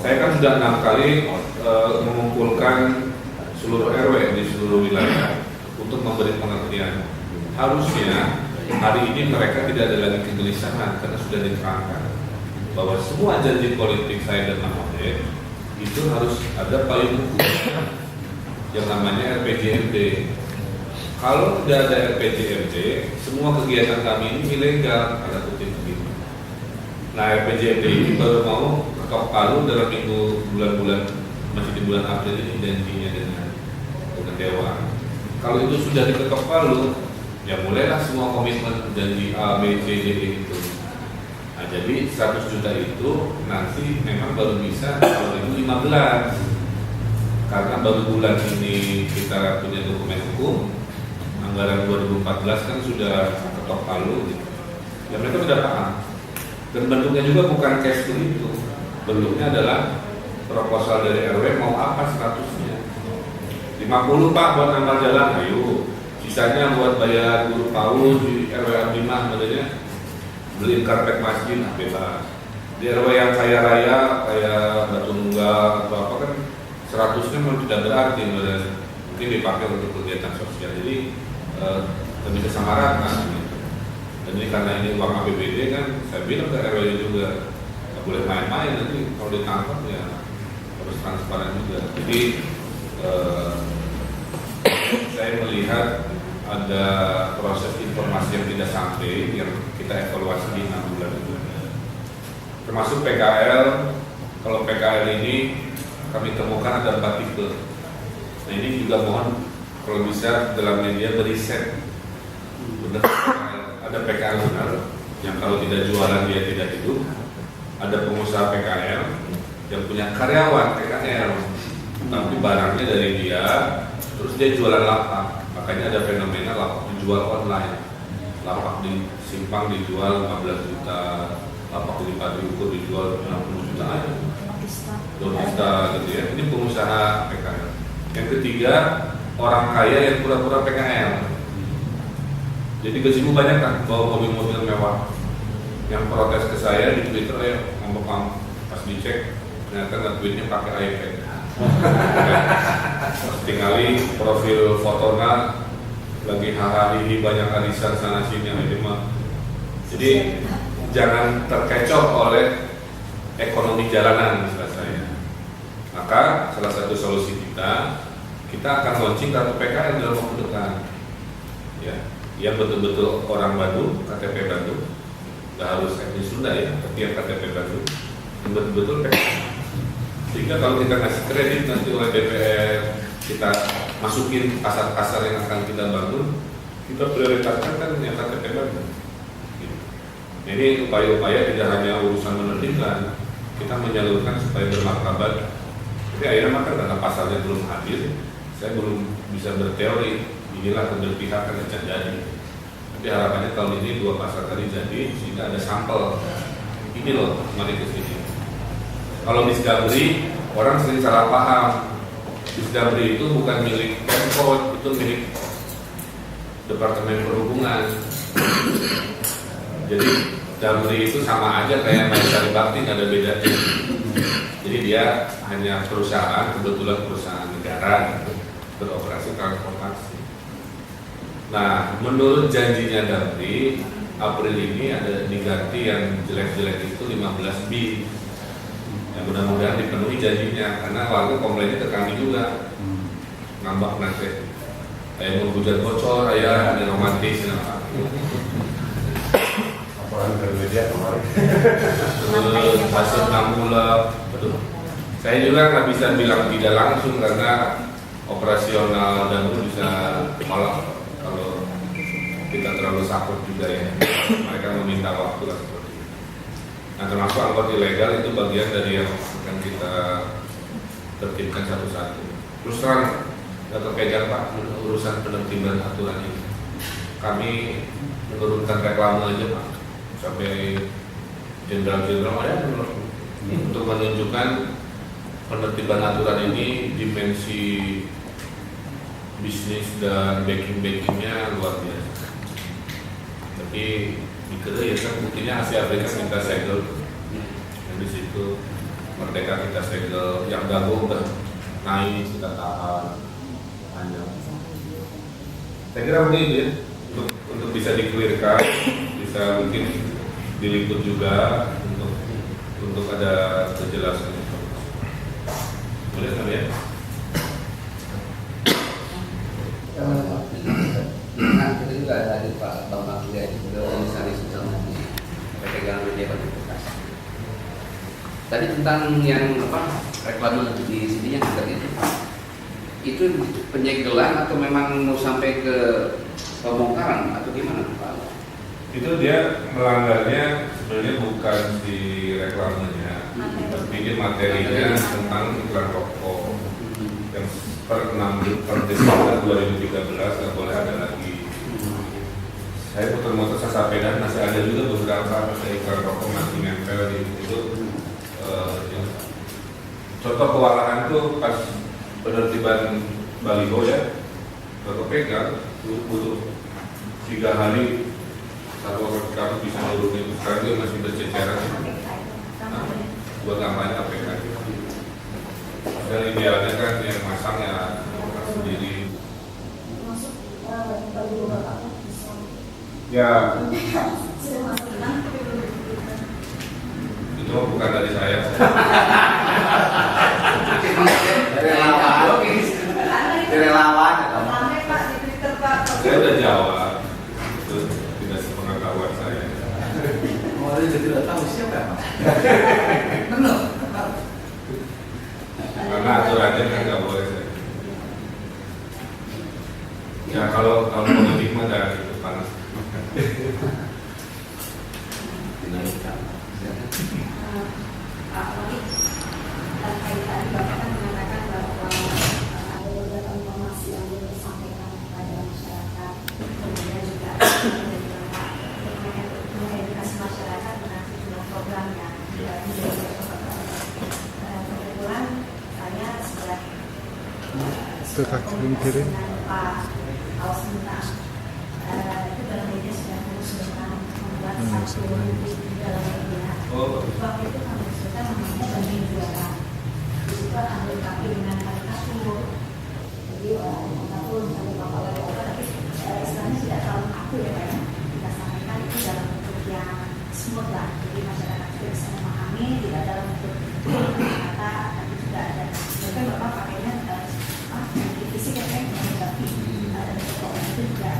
B: saya kan sudah 6 kali mengumpulkan seluruh RW di seluruh wilayah untuk memberi pengertian. Harusnya hari ini mereka tidak ada lagi kegelisahan karena sudah diterangkan bahwa semua janji politik saya dan Mahfud itu harus ada payung hukum yang namanya RPJMD. Kalau tidak ada RPJMD, semua kegiatan kami ini ilegal, ada kutip begitu. Nah, RPJMD ini baru mau ketok palu dalam bulan-bulan, masih di bulan April ini janjinya dengan Dewan. Kalau itu sudah diketok palu, ya mulailah semua komitmen janji A, B, C, D itu. Nah, jadi 100 juta itu nanti memang baru bisa 2015. Karena baru bulan ini kita punya dokumen hukum, anggaran 2014 kan sudah ketok palu gitu. Ya mereka sudah paham. Dan bentuknya juga bukan cash itu. Bentuknya adalah proposal dari RW mau apa 100-nya. 50 Pak buat nambah jalan, ayo. Sisanya buat bayar guru PAUD di RW Abimah, modelnya beliin karpet masjid, bebas. Di RW yang kaya raya, kayak Batu Nunggal atau apa kan 100-nya memang tidak berarti, mungkin dipakai untuk kegiatan sosial. Jadi lebih kesamarataan gitu. Dan ini karena ini uang APBD kan, saya bilang ke RW juga nggak boleh main-main, nanti kalau ditangkap ya harus transparan juga. Jadi saya melihat ada proses informasi yang tidak sampai yang kita evaluasi di 6 bulan itu. Termasuk PKL. Kalau PKL ini kami temukan ada 4 tipe. Nah ini juga mohon kalau bisa dalam media beriset. Benar, ada PKL benar yang kalau tidak jualan dia tidak hidup. Ada pengusaha PKL yang punya karyawan PKL, tapi barangnya dari dia, terus dia jualan lapak. Makanya ada fenomena lapak dijual online. Lapak di Simpang dijual 15 juta, lapak di Pati Ukur dijual 60 juta aja. Logista gitu ya. Ini pengusaha PKL. Yang ketiga, orang kaya yang pura-pura PKL. Jadi gajimu banyak kan, bawa mobil-mobil mewah. Yang protes ke saya di Twitter ya, ngomong pas dicek ternyata nge-tweetnya pakai iPad. Tinggali profil fotonya lagi hari banyak arisan sana sini ini mah. Jadi jangan terkecoh oleh ekonomi jalanan menurut saya. Maka salah satu solusi kita akan launching kartu PKL dalam waktu dekat. Ya, yang betul-betul orang Bandung, KTP Bandung, nggak harus etnis Sunda ya, tapi yang KTP Bandung, yang betul-betul PKL. Sehingga kalau kita kasih kredit nanti oleh DPR, kita masukin pasar-pasar yang akan kita bangun, kita prioritaskan kan yang KTP Bandung. Ini upaya-upaya tidak hanya urusan menertibkan, kita menyalurkan supaya bermartabat. Jadi akhirnya maka karena pasarnya belum hadir, saya belum bisa berteori inilah keberpihakan yang terjadi. Tapi harapannya tahun ini 2 pasar tadi jadi, sehingga ada sampel. Ini loh, mari ke sini. Kalau Disdabri, orang sering salah paham. Disdabri itu bukan milik Pemkot, itu milik Departemen Perhubungan. Jadi Damri itu sama aja kayak Maisari Bakti, nggak ada bedanya. Jadi dia hanya perusahaan, kebetulan perusahaan negara beroperasi transportasi. Nah, menurut janjinya Damri, April ini ada diganti yang jelek-jelek itu 15 B. Ya mudah-mudahan dipenuhi janjinya, karena warga komplainnya ke kami juga. Ngambak nanti kayak mau hujan bocor, ya ada romantis apa.
E: Laporan dari media kemarin.
B: Terus hasil 6 bulan. Betul. Saya juga nggak bisa bilang tidak langsung karena operasional dan itu bisa malah kalau kita terlalu sakit juga ya. Mereka meminta waktu lah seperti itu. Nah, termasuk angkot ilegal itu bagian dari yang akan kita tertibkan satu-satu. Terus terang, nggak terpegang Pak urusan penertiban aturan ini. Kami menurunkan reklame aja Pak, sampai jenderal-jenderal ada untuk menunjukkan penertiban aturan ini dimensi bisnis dan backing-backingnya luar biasa. Tapi dikira ya kan buktinya Asia Afrika kita segel, yang di situ Merdeka kita segel, yang Dago udah naik kita tahan, Saya kira mungkin ya untuk bisa di-clearkan, bisa mungkin diliput juga untuk ada kejelasan. Boleh kan ya?
C: Nah, kita juga ada hadir Pak Bambang Surya, Komisaris Utama di PT Galang Media Komunikasi. Tadi tentang yang reklame di sini yang kita itu penyegelan atau memang mau sampai ke pembongkaran atau gimana Pak?
B: Itu dia melanggarnya sebenarnya bukan di reklamenya, tapi dia materinya tentang iklan rokok yang per Desember 2013 nggak boleh ada lagi. Saya muter-muter sepeda masih ada juga beberapa iklan rokok masih nempel di itu. Contoh kewalahan tuh pas penertiban baliho ya, kalau pegang butuh 3 hari kalau kamu bisa nurunin. Sekarang dia masih berceceran. Buat ngapain KPK? Dan idealnya kan yang masang ya sendiri. Ya, itu bukan dari saya.
D: Relawan.
B: Saya udah jawab. Itu tidak sepengetahuan saya.
D: Oh, dia tidak tahu siapa. Benar.
B: Karena aturannya kan nggak boleh. Ya kalau politik mah dah itu panas.
F: Pak Wali, terkait tadi Bapak kan mengatakan bahwa ada beberapa informasi yang belum disampaikan kepada masyarakat, kemudian juga mengedukasi masyarakat dengan sejumlah program yang menjadi kebetulan saya sudah komunikasi dengan Pak Awas tentang itu dalam media sudah mengusulkan membuat satu di dalam media. Waktu itu kami sudah namanya banding juara. Di situ ambil kaki dengan karikatur. Jadi karikatur misalnya bapak wali kota, tapi istilahnya tidak terlalu kaku ya Pak ya. Kita sampaikan itu dalam bentuk yang smooth lah. Jadi masyarakat juga bisa memahami, tidak dalam bentuk kata, tapi juga ada. Mungkin bapak pakainya di fisik ya kayak menanggapi dan itu juga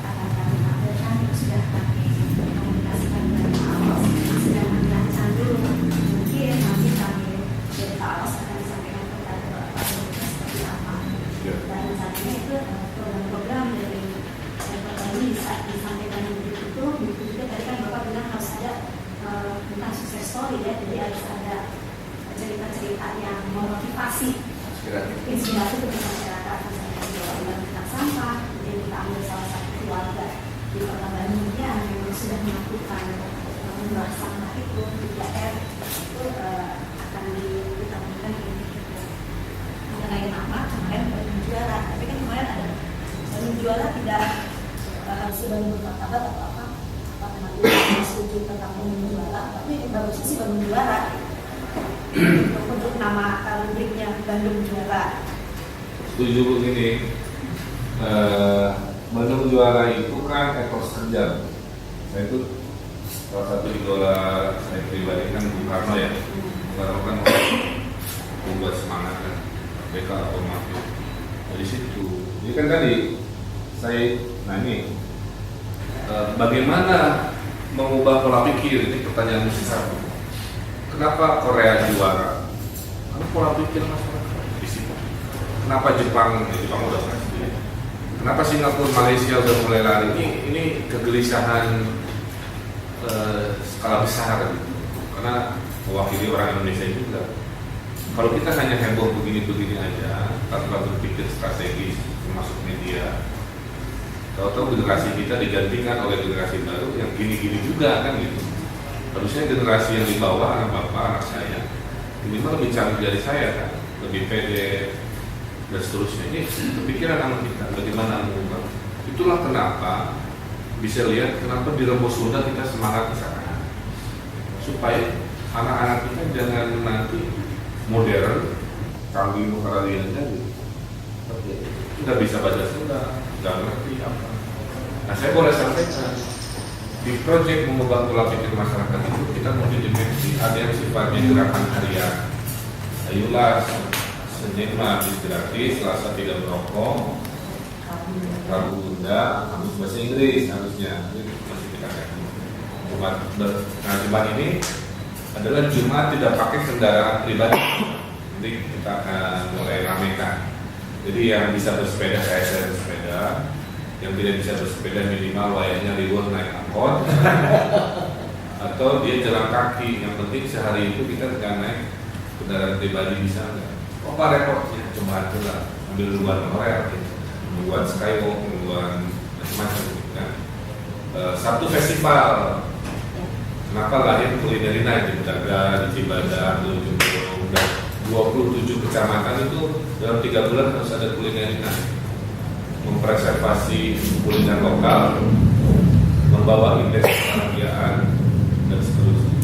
F: akan kami tampilkan itu sudah kami komunikasikan dengan Pak Awas. Sedang dirancang dulu, mungkin nanti kami dari Pak Awas akan disampaikan kepada Bapak seperti apa. Dan rencananya itu program-program dari ini bisa disampaikan begitu. Begitu juga tadi kan Bapak bilang harus ada tentang sukses story ya, jadi harus ada cerita-cerita yang memotivasi, inspirasi untuk masyarakat. Misalnya di Jawa Barat tentang sampah, kemudian kita ambil salah satu keluarga di Kota Bandung yang memang sudah melakukan membuang sampah itu 3R itu akan ditampilkan mengenai nama kemarin Bandung Juara. Tapi kan kemarin ada Bandung Juara tidak sudah bermartabat atau apa namanya setuju tentang Bandung Juara, tapi baru sih Bandung Juara untuk nama rubriknya Bandung Juara.
B: Setuju begini. Bandung Juara itu kan etos kerja. Saya itu salah satu idola saya pribadi kan Bung Karno ya. Bung Karno kan membuat semangat kan KPK atau mafia. Dari situ. Jadi kan tadi saya nanya bagaimana mengubah pola pikir, ini pertanyaan besar. Kenapa Korea juara? Karena pola pikir masyarakat di situ. Kenapa Jepang udah pasti. Kenapa Singapura, Malaysia udah mulai lari? Ini kegelisahan skala besar gitu. Karena mewakili orang Indonesia juga. Kalau kita hanya heboh begini-begini aja, tanpa berpikir strategis, termasuk media, tahu-tahu generasi kita digantikan oleh generasi baru yang gini-gini juga kan gitu. Harusnya generasi yang di bawah, anak bapak, anak saya, minimal lebih canggih dari saya kan, lebih pede dan seterusnya. Ini kepikiran anak kita, bagaimana mengubah. Itulah kenapa bisa lihat kenapa di Rebo Sunda kita semangat ke sana, supaya anak-anak kita jangan nanti modern, canggih peralihan jadi, nggak bisa baca Sunda, nggak ngerti apa. Nah, saya boleh sampaikan di proyek mengubah pola pikir masyarakat itu kita multidimensi. Ada yang sifatnya gerakan harian. Ayolah, Senin habis gratis, Selasa tidak merokok, Rabu Bunda, Kamis bahasa Inggris harusnya. Itu masih kita kasih. Jumat ini adalah Jumat tidak pakai kendaraan pribadi. Nanti kita akan mulai ramekan. Jadi yang bisa bersepeda kayak saya bersepeda, yang tidak bisa bersepeda minimal wayangnya ribut naik angkot, atau dia jalan kaki. Yang penting sehari itu kita nggak naik kendaraan pribadi, bisa nggak? Oh apa repotnya? Cuma itulah ambil duluan Noel, duluan Skywalk, duluan macam-macam gitu kan. Sabtu festival. Kenapa lahir Kulinerina di Bedaga, di Cibadak, di Ujung dan 27 kecamatan itu dalam 3 bulan harus ada Kulinerina. Mempreservasi kuliner lokal, membawa indeks kebahagiaan dan seterusnya.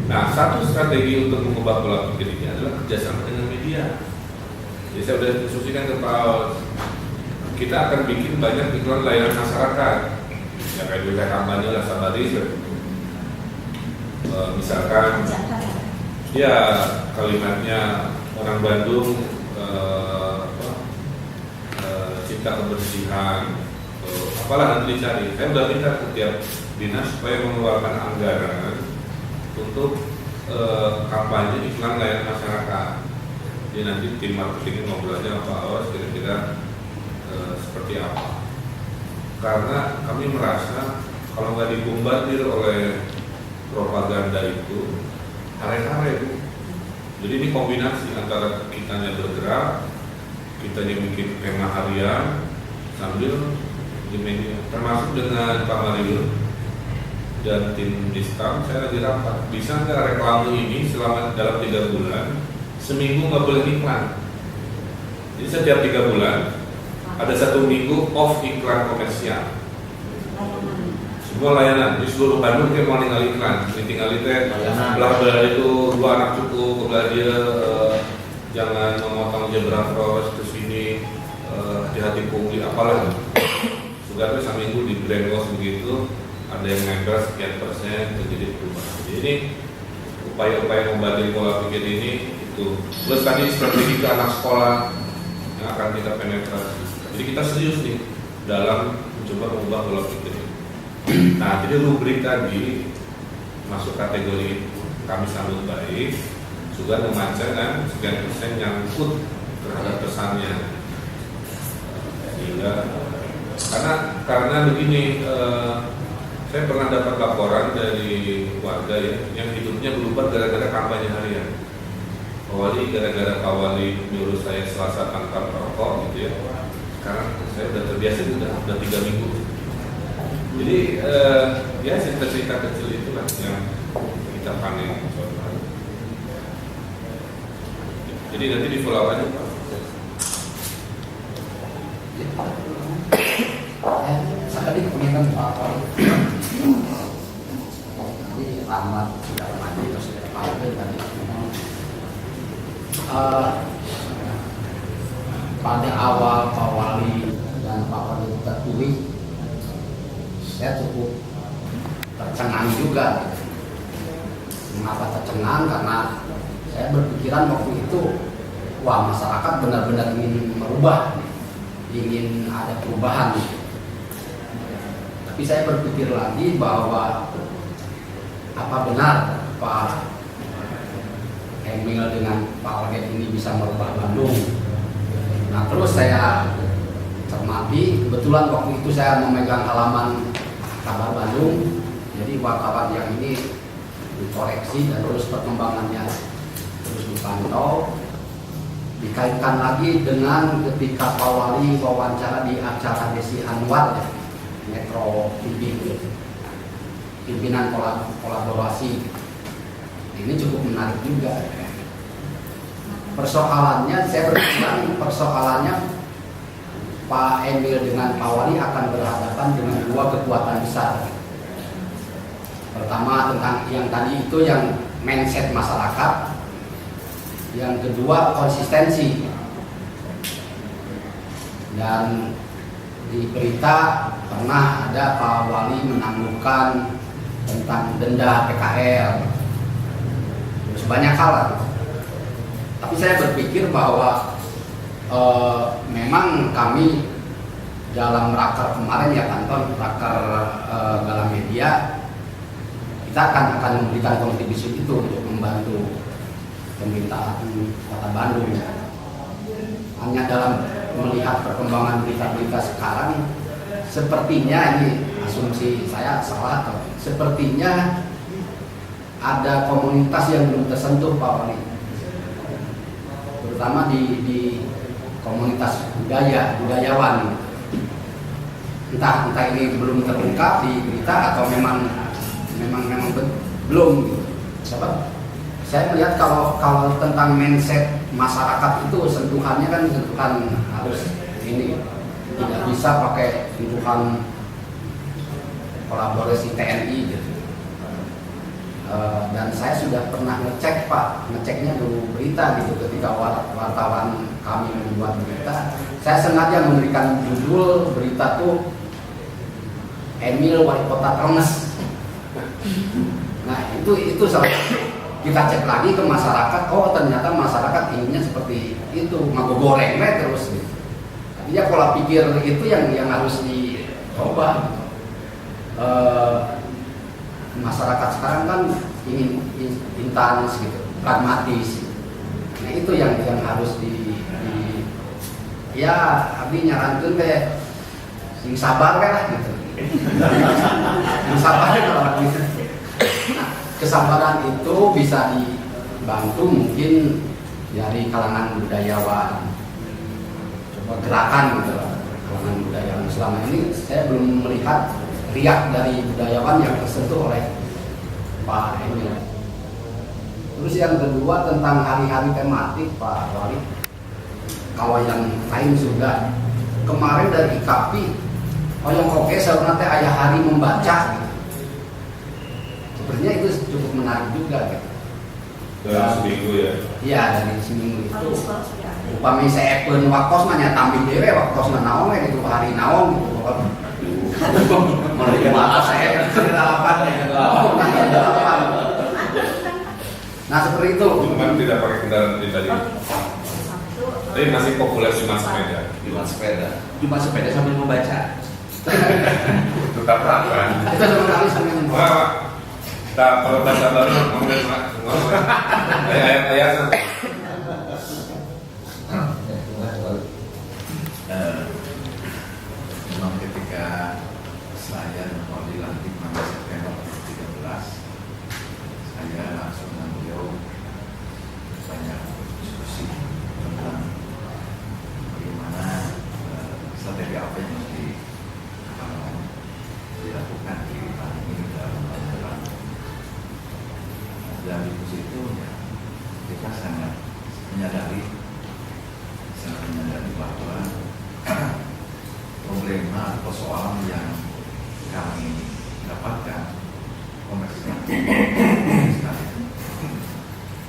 B: Nah, satu strategi untuk mengubah pola pikir ini adalah kerjasama dengan media. Jadi saya sudah instruksikan ke Pak, kita akan bikin banyak iklan layanan masyarakat. Ya kayak dulu kampanye lah Sabari, misalkan, ya kalimatnya orang Bandung. Cinta kebersihan, apalah nanti dicari. Saya sudah minta ke tiap dinas supaya mengeluarkan anggaran untuk kampanye iklan layanan masyarakat. Jadi nanti tim marketing ngobrol aja sama Pak Awas kira-kira seperti apa. Karena kami merasa kalau nggak dibombardir oleh propaganda itu, hare-hare Bu. Jadi ini kombinasi antara kitanya bergerak, kita yang bikin tema harian sambil di media, termasuk dengan Pak Mario dan tim Diskam. Saya lagi rapat, bisa nggak reklame ini selama dalam 3 bulan seminggu nggak boleh iklan. Jadi setiap 3 bulan ada 1 minggu off iklan komersial. Semua layanan di seluruh Bandung kayak mau tinggal iklan, tinggal belah itu 2 anak cukup, belah dia jangan memotong zebra cross ke sini, hati-hati pungli apalah. Sudah tuh seminggu di brainwash begitu, ada yang nempel sekian persen terjadi perubahan. Jadi ini upaya-upaya membantu pola pikir ini itu. Plus tadi strategi ke anak sekolah yang akan kita penetrasi. Jadi kita serius nih dalam mencoba mengubah pola pikir ini. Nah, jadi rubrik tadi masuk kategori kami sambut baik. Juga membaca kan sekian persen nyangkut terhadap pesannya, sehingga karena begini, saya pernah dapat laporan dari warga ya, yang hidupnya berubah gara-gara kampanye harian. Awali gara-gara Pak Wali nyuruh saya Selasa tanpa perokok gitu ya. Sekarang saya udah terbiasa, udah 3 minggu. Jadi ya cerita-cerita kecil itulah yang kita panen. Jadi nanti di follow aja Pak.
C: Saya tadi kepengen Pak Jadi Rahmat sudah mati atau sudah dipanggil tadi. Pada awal Pak Wali dan Pak Wali terpilih, saya cukup tercengang juga. Mengapa tercengang? Karena saya berpikiran waktu itu, wah masyarakat benar-benar ingin merubah, ingin ada perubahan. Tapi saya berpikir lagi bahwa apa benar Pak Emil dengan Pak Alget ini bisa merubah Bandung. Nah terus saya cermati, kebetulan waktu itu saya memegang halaman Kabar Bandung, jadi wartawan yang ini dikoreksi dan terus perkembangannya terus dipantau, dikaitkan lagi dengan ketika Pak Wali wawancara di acara Desi Anwar ya, Metro TV pimpinan kolaborasi. Ini cukup menarik juga. Persoalannya, saya berpikir persoalannya Pak Emil dengan Pak Wali akan berhadapan dengan 2 kekuatan besar. Pertama tentang yang tadi itu yang mindset masyarakat. Yang kedua konsistensi.
G: Dan di berita pernah ada Pak Wali menangguhkan tentang denda PKL, terus banyak hal lah. Tapi saya berpikir bahwa memang kami dalam raker kemarin ya kantor raker Galang Media, kita akan memberikan kontribusi itu untuk membantu pemerintah Kota Bandung. Hanya dalam melihat perkembangan berita-berita sekarang, sepertinya ini asumsi saya salah atau sepertinya ada komunitas yang belum tersentuh Pak Wali, terutama di komunitas budayawan. Entah ini belum terungkap di berita atau memang belum. Sebab saya melihat kalau tentang mindset masyarakat itu sentuhan harus ini, tidak bisa pakai sentuhan kolaborasi TNI gitu. Dan saya sudah pernah ngeceknya dulu berita gitu, ketika wartawan kami membuat berita, saya sengaja memberikan judul berita tuh Emil Wali Kota Termes. Nah itu salah. Kita cek lagi ke masyarakat, oh ternyata masyarakat inginnya seperti itu, mau goreng terus gitu. Dia pola pikir itu yang harus dicoba. Masyarakat sekarang kan ingin instan gitu, pragmatis. Nah itu yang harus ya abdi nyarankeun teh sing sabar lah gitu. Yang sabar lah gitu. Nah, kesabaran itu bisa dibantu mungkin dari kalangan budayawan. Coba gerakan gitu lah, kalangan budayawan. Selama ini saya belum melihat riak dari budayawan yang tersentuh oleh Pak Emil. Terus yang kedua tentang hari-hari tematik Pak Wali, kalau yang lain sudah kemarin dari IKAPI, yang oke sebenarnya ayah hari membaca gitu. Sebenarnya itu cukup menarik juga gitu.
B: Dalam seminggu ya? Iya,
G: dari seminggu itu. Upami saya pun wakos mah tampil dewe wakos naon gitu hari naon gitu. Malah saya kedalapan ya. Nah seperti itu.
B: Cuman tidak pakai kendaraan pribadi. Tapi masih populer cuma sepeda.
C: Cuma sepeda sambil membaca.
B: Tetap kan?
G: Kita sama kali sambil membaca.
B: Tak perlu bahasa baru ngomongin ayat-ayat.
D: Memang ketika saya mau dilantik pada September 2013, saya langsung dengan beliau banyak diskusi tentang bagaimana strategi apa yang harus dilakukan di tahun ini dalam depan. Dan di situ ya, kita sangat menyadari bahwa problema atau persoalan yang kami dapatkan kompleksnya sekali.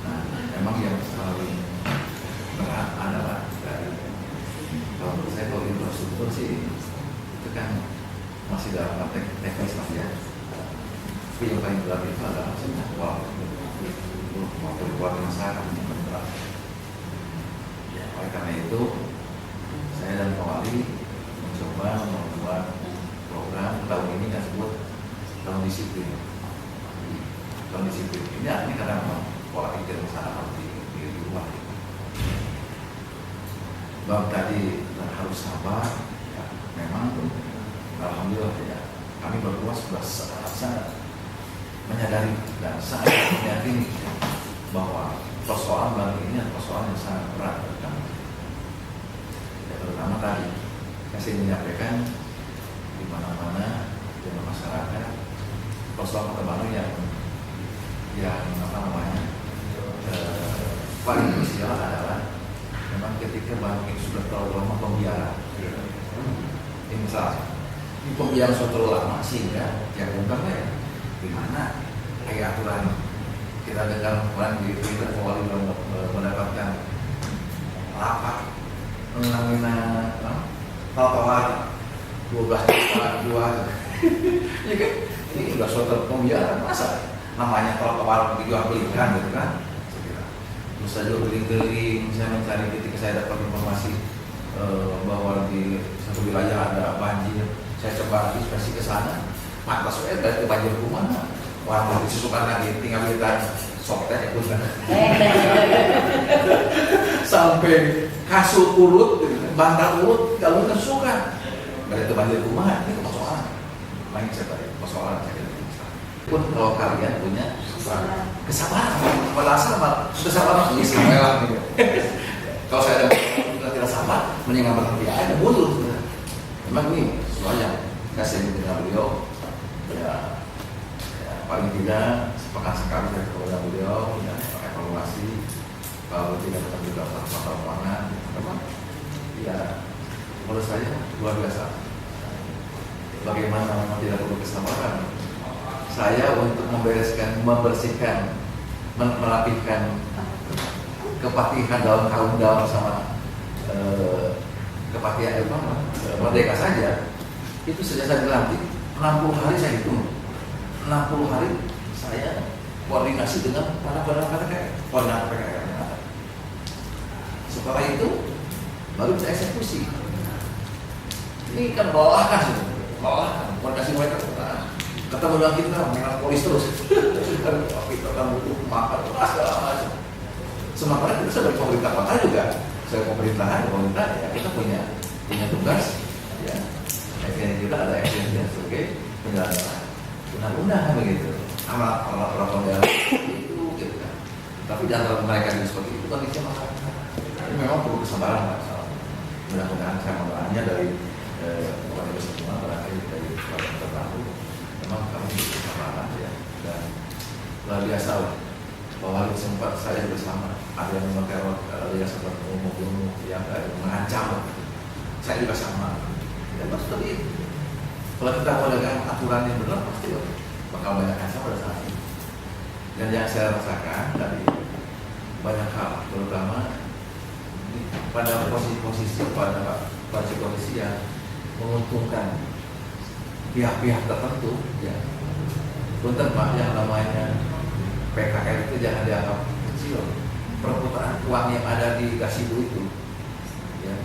D: Nah, memang yang paling berat adalah dari kalau menurut saya kalau infrastruktur sih itu kan masih dalam konteks teknis lah ya. Tapi yang paling berat itu adalah jadwal masyarakat yang berat. Ya, oleh karena itu saya dan Pak Wali mencoba membuat program tahun ini yang disebut tahun disiplin. Tahun disiplin ini artinya karena pola pikir masyarakat di rumah. Bab tadi harus sabar, ya, memang alhamdulillah ya, kami berdua sudah sangat menyadari dan sangat meyakini bahwa persoalan bagi ini adalah persoalan yang sangat berat bagi kami. Ya, terutama tadi saya menyampaikan di mana-mana di masyarakat persoalan Kota Bandung yang paling krusial adalah memang ketika Bandung ini sudah terlalu lama pembiaran. Ini misalnya ini pembiaran sudah terlalu lama sehingga ya bukannya di mana kayak aturan kita dengar kemarin di Twitter Wali mendapatkan rapat mengenai trotoar 12 trotoar 2 ya kan, ini udah suatu pembiaran, masa namanya trotoar dijual belikan gitu kan. Terus saya juga keliling-keliling, saya mencari ketika saya dapat informasi bahwa di satu wilayah ada banjir, saya coba inspeksi ke sana, pantas saya dari banjir rumah, orang disusukan lagi, tinggal belikan softnya itu kan. Sampai kasur urut, bantal urut, kalau kesukaan dari itu banjir rumah, ini persoalan. Main saya tadi, persoalan saya kira. Pun kalau kalian punya kesabaran, kesabaran ini semuanya gitu. Kalau saya ada tidak sabar, mendingan berhenti aja mundur. Memang ini semuanya kasih dengan beliau. Ya, paling tidak sepekan sekali dari kepada beliau, ya, evaluasi. Kalau tidak tetap juga faktor lapangan, memang ya menurut saya luar biasa. Bagaimana memang tidak perlu kesabaran. Saya untuk membersihkan, merapihkan kepatihan dalam kaum dalam sama kepatihan merdeka saja, itu sejak saya dilantik 60 hari saya hitung, 60 hari saya koordinasi dengan para koordinator PKR. Setelah itu baru bisa eksekusi. Ini kan melelahkan, koordinasi mereka. Ketemu dengan kita, dengan polis terus. Kita kan butuh makan, segala macam. Sementara kita sebagai pemerintah kota juga, sebagai pemerintahan, ya kita punya tugas, ya. Akhirnya juga ada akhirnya sebagai penyelenggara undang-undang begitu. Amanat peraturan daerah itu, gitu kan. Tapi di antara mereka juga seperti itu kan itu masalah. Ini memang perlu kesabaran, Pak. Mudah-mudahan saya mendoanya dari bukan itu semua, barangkali dari keluarga tertentu. Memang kami kesabaran ya, dan luar biasa lah. Bahwa sempat saya bersama ada yang meneror, ada yang sempat membunuh, yang ada yang mengancam. Saya juga sama. Ya pasti kalau kita melakukan aturan yang benar pasti bakal banyak ancam pada saat ini. Dan yang saya rasakan dari banyak hal, terutama pada posisi pada posisi yang menguntungkan pihak-pihak tertentu, ya. Punten Pak, yang namanya PKR itu jangan dianggap kecil. Perputaran uang yang ada di Gasibu itu, ya,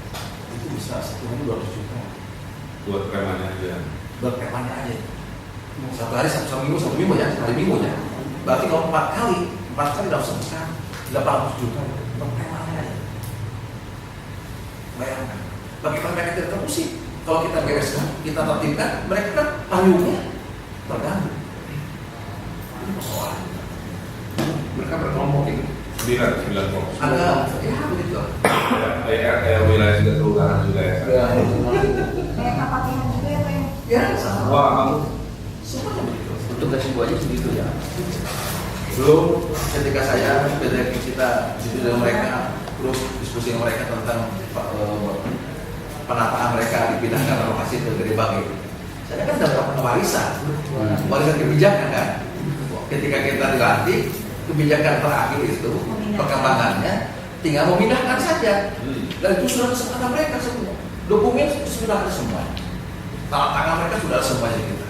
D: itu bisa satu hari 200 juta.
B: Buat premannya aja.
D: Buat premannya aja. Satu hari satu minggu ya, hari minggu ya. Berarti kalau 4 kali dalam sebesar 800 juta untuk premannya aja. Bayangkan, bagaimana mereka tidak terusik. Kalau kita bereskan, kita tertibkan, mereka kan payungnya terganggu. Ini persoalan. Mereka berkelompok ini.
B: 9 kelompok.
D: Ada, ya begitu.
B: Wilayah juga kelurahan juga ya.
F: Kayak kepatihan juga ya, Pak?
D: Ya, sama.
B: Wah, kamu
D: Semuanya begitu.
C: Untuk Gasibu aja segitu ya.
D: Belum ketika saya dari kita dengan mereka, terus diskusi dengan mereka tentang penataan mereka dipindahkan lokasi ke Gede Bage. Saya kan dapat warisan kebijakan kan. Ketika kita dilantik, kebijakan terakhir itu perkembangannya tinggal memindahkan saja. Dan itu sudah kesempatan mereka semua. Dokumen sudah ada semua. Tanda tangan mereka sudah ada semuanya kita.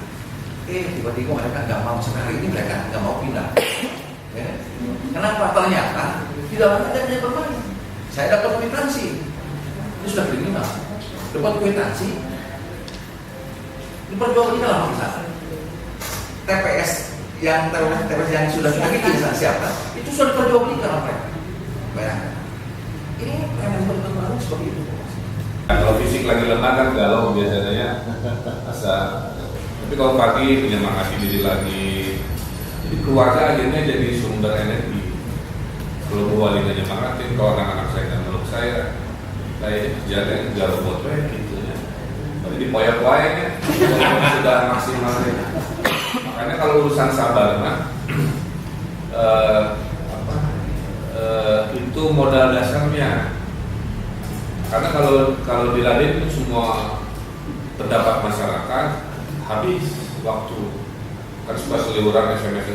D: Tiba-tiba mereka nggak mau, sekarang ini mereka nggak mau pindah. Ya. Kenapa? Ternyata di dalamnya ada yang bermain. Saya dapat kwitansi. Ini sudah kriminal. Dapat kwitansi. Diperjualbelikan sama kita. TPS yang sudah kita siapkan itu sudah diperjualbelikan sama mereka. Bayangkan. Ini memang benar-benar seperti itu.
B: Kalau fisik lagi lemah kan galau biasanya. Tapi kalau pagi menyemangati diri lagi. Jadi keluarga akhirnya jadi sumber energi. Kalau Bu Wali nyemangatin, kalau anak-anak saya dan meluk saya jaga buat gitu ya. Tapi di poyak-poyaknya sudah maksimal ya. Makanya kalau urusan sabar itu modal dasarnya. Karena kalau diladen itu semua pendapat masyarakat habis waktu. Kan suka seliburan SMS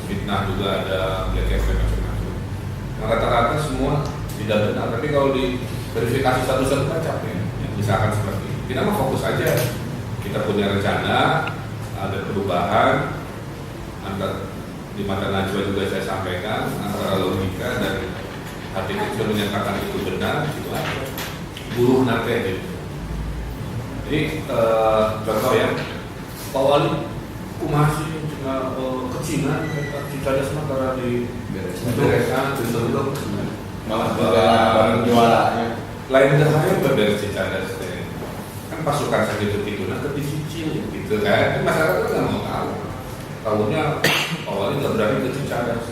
B: fitnah juga ada, black SMS macam-macam. Nah, rata-rata semua tidak benar. Tapi kalau di verifikasi satu-satu kan capek. misalkan seperti ini. Kita mau fokus aja, kita punya rencana, ada perubahan, di mata Najwa juga saya sampaikan antara logika dan hati kecil menyatakan itu benar, itu aja. Buruh nanti gitu. Jadi contoh ya, Pak Wali, masih cuma kecingan, Cicadas mah karena di beresan, bentuk
E: malah juaranya.
B: Lain dahaya beberes Cicadas kan pasukan segitu gitu, nah ketisicil gitu kan, masyarakat kan nggak mau tahu. Tahunya Pak Wali nggak berani ke Cicadas.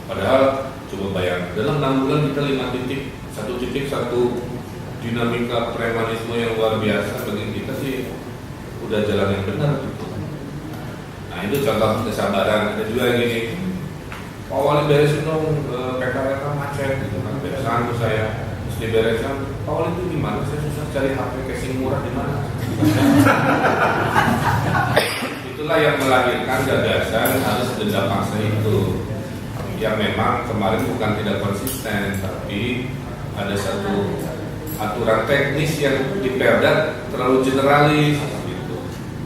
B: Padahal coba bayangkan dalam 6 bulan kita 5 titik, satu dinamika premanisme yang luar biasa bagi kita sih udah jalan yang benar gitu. Nah itu contoh kesabaran. Ada juga yang gini, Pak Wali beresin dong PKRK macet gitu kan, beresan tuh saya mesti beresan. Pak Wali itu gimana? Saya susah cari HP casing murah di mana? Itulah yang melahirkan gagasan harus denda paksa itu, yang memang kemarin bukan tidak konsisten, tapi ada satu aturan teknis yang diperda terlalu generalis gitu.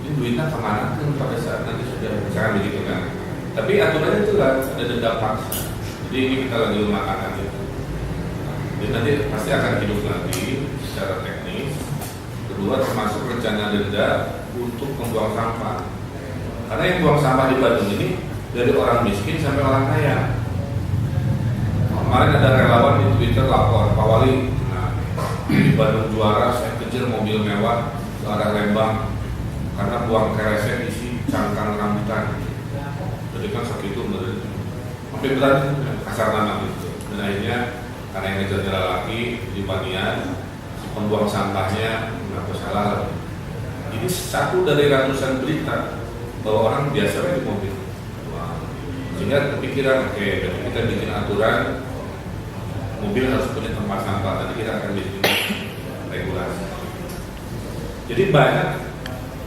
B: Ini duitnya kemana kan pada saat nanti sudah misalkan begitu kan. Tapi aturannya itu lah ada denda paksa. Jadi ini kita lagi memakan itu. Jadi nanti pasti akan hidup lagi secara teknis. Kedua termasuk rencana denda untuk membuang sampah. Karena yang buang sampah di Bandung ini dari orang miskin sampai orang kaya. Kemarin ada relawan di Twitter lapor, Pak Wali, di Bandung juara saya kejar mobil mewah ke arah Lembang karena buang keresek isi cangkang rambutan. Jadi kan segitu bener, sampai berani kasar nama gitu. Dan akhirnya karena yang ngejar laki di Panian, pembuang sampahnya mengaku salah. Ini satu dari ratusan berita bahwa orang biasa di mobil. Sehingga kepikiran, oke, kita bikin aturan mobil harus punya tempat sampah, nanti kita akan bikin regulasi. Jadi banyak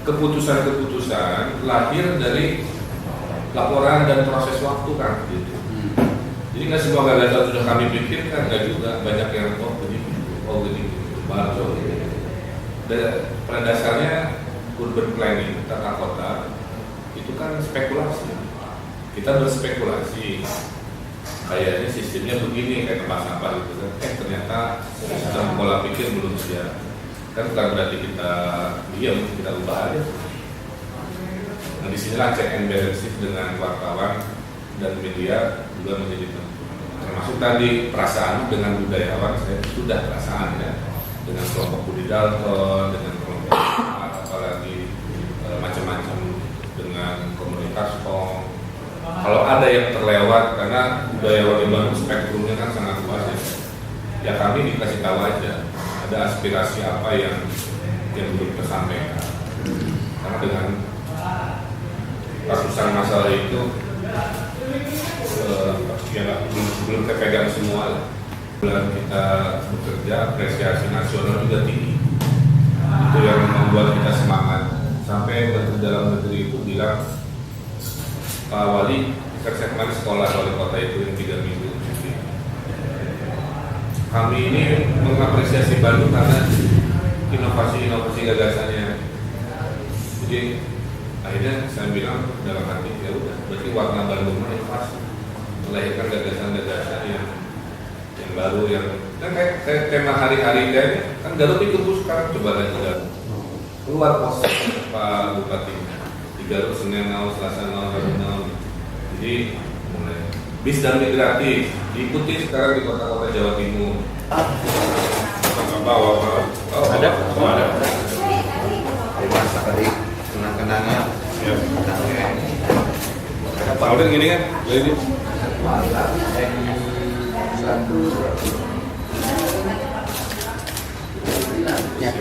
B: keputusan-keputusan lahir dari laporan dan proses waktu kan gitu. Jadi nggak semua gagasan sudah kami pikirkan, nggak juga, banyak yang begini, baru gitu. Dan pada dasarnya urban planning, tata kota itu kan spekulasi. Kita berspekulasi. Kayaknya sistemnya begini, kayak tempat sampah gitu kan. Ternyata sistem pola pikir belum siap. Kan bukan berarti kita diam, kita ubah aja. Nah disinilah check and balances dengan wartawan dan media juga menjadi penting. Termasuk tadi perasaan dengan budayawan, saya sudah perasaan ya. Dengan kelompok Budi Dalton, dengan kelompok apalagi macam-macam, dengan komunitas Kong. Kalau ada yang terlewat karena budayawan di Bandung spektrumnya kan sangat luas ya kami dikasih tahu aja ada aspirasi apa yang belum tersampaikan. Karena dengan ratusan masalah itu belum terpegang semua. Bulan kita bekerja, apresiasi nasional juga tinggi. Itu yang membuat kita semangat. Sampai Menteri Dalam Negeri itu bilang, Pak Wali, saya kemarin sekolah wali kota itu yang 3 minggu. Kami ini mengapresiasi Bandung karena inovasi gagasannya. Jadi akhirnya saya bilang dalam hati, ya udah, berarti warna Bandung inovasi, melahirkan gagasan-gagasan yang baru yang kan kayak tema hari-hari kan Garut dikebus sekarang, coba lihat Garut keluar pos Pak Bupati di Garut Senin nol, Selasa nol, Rabu nol. Jadi mulai bis dan gratis diikuti sekarang di kota-kota Jawa Timur. Ada.
A: Masak tadi kenang-kenangan.
B: Pak udah gini kan? Ini.
G: Ya.